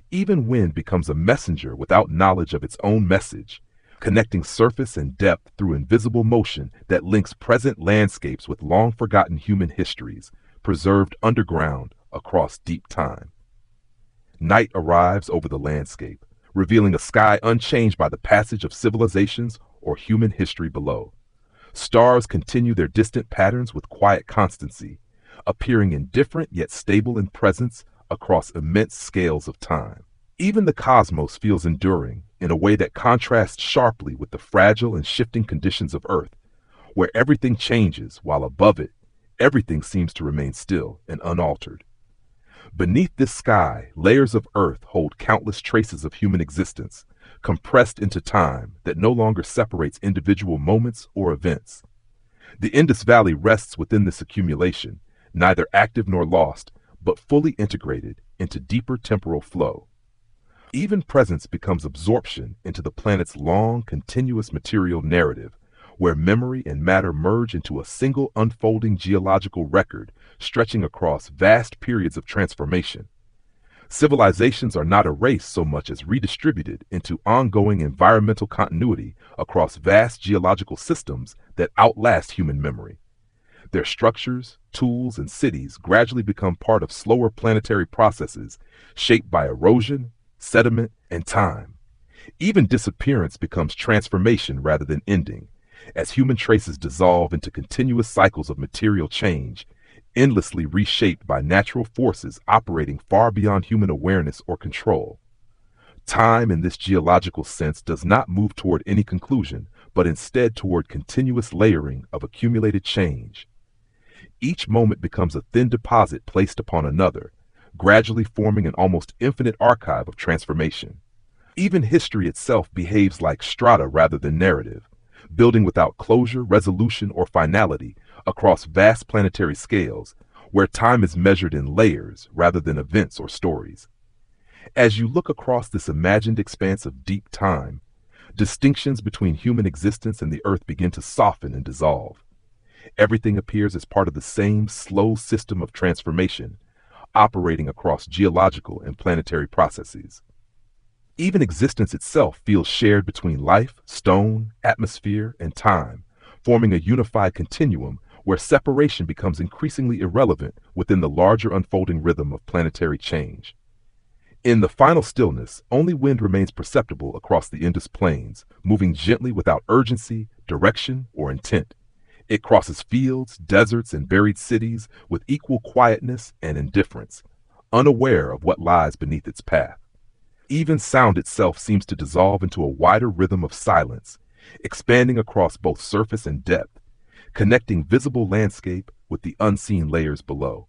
Even wind becomes a messenger without knowledge of its own message, connecting surface and depth through invisible motion that links present landscapes with long-forgotten human histories, preserved underground across deep time. Night arrives over the landscape, revealing a sky unchanged by the passage of civilizations or human history below. Stars continue their distant patterns with quiet constancy, appearing indifferent yet stable in presence across immense scales of time. Even the cosmos feels enduring in a way that contrasts sharply with the fragile and shifting conditions of Earth, where everything changes while above it, everything seems to remain still and unaltered. Beneath this sky, layers of Earth hold countless traces of human existence, compressed into time that no longer separates individual moments or events. The Indus Valley rests within this accumulation, neither active nor lost, but fully integrated into deeper temporal flow. Even presence becomes absorption into the planet's long, continuous material narrative, where memory and matter merge into a single unfolding geological record stretching across vast periods of transformation. Civilizations are not erased so much as redistributed into ongoing environmental continuity across vast geological systems that outlast human memory. Their structures, tools, and cities gradually become part of slower planetary processes shaped by erosion, sediment, and time. Even disappearance becomes transformation rather than ending, as human traces dissolve into continuous cycles of material change, endlessly reshaped by natural forces operating far beyond human awareness or control. Time in this geological sense does not move toward any conclusion, but instead toward continuous layering of accumulated change. Each moment becomes a thin deposit placed upon another, gradually forming an almost infinite archive of transformation. Even history itself behaves like strata rather than narrative, building without closure, resolution, or finality across vast planetary scales, where time is measured in layers rather than events or stories. As you look across this imagined expanse of deep time, distinctions between human existence and the Earth begin to soften and dissolve. Everything appears as part of the same slow system of transformation, operating across geological and planetary processes. Even existence itself feels shared between life, stone, atmosphere, and time, forming a unified continuum where separation becomes increasingly irrelevant within the larger unfolding rhythm of planetary change. In the final stillness, only wind remains perceptible across the Indus plains, moving gently without urgency, direction, or intent. It crosses fields, deserts, and buried cities with equal quietness and indifference, unaware of what lies beneath its path. Even sound itself seems to dissolve into a wider rhythm of silence, expanding across both surface and depth, connecting visible landscape with the unseen layers below.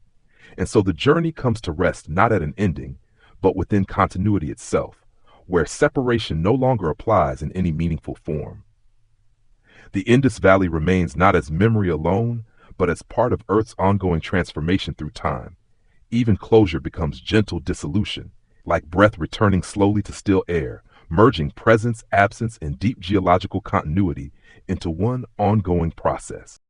And so the journey comes to rest not at an ending, but within continuity itself, where separation no longer applies in any meaningful form. The Indus Valley remains not as memory alone, but as part of Earth's ongoing transformation through time. Even closure becomes gentle dissolution, like breath returning slowly to still air, merging presence, absence, and deep geological continuity into one ongoing process.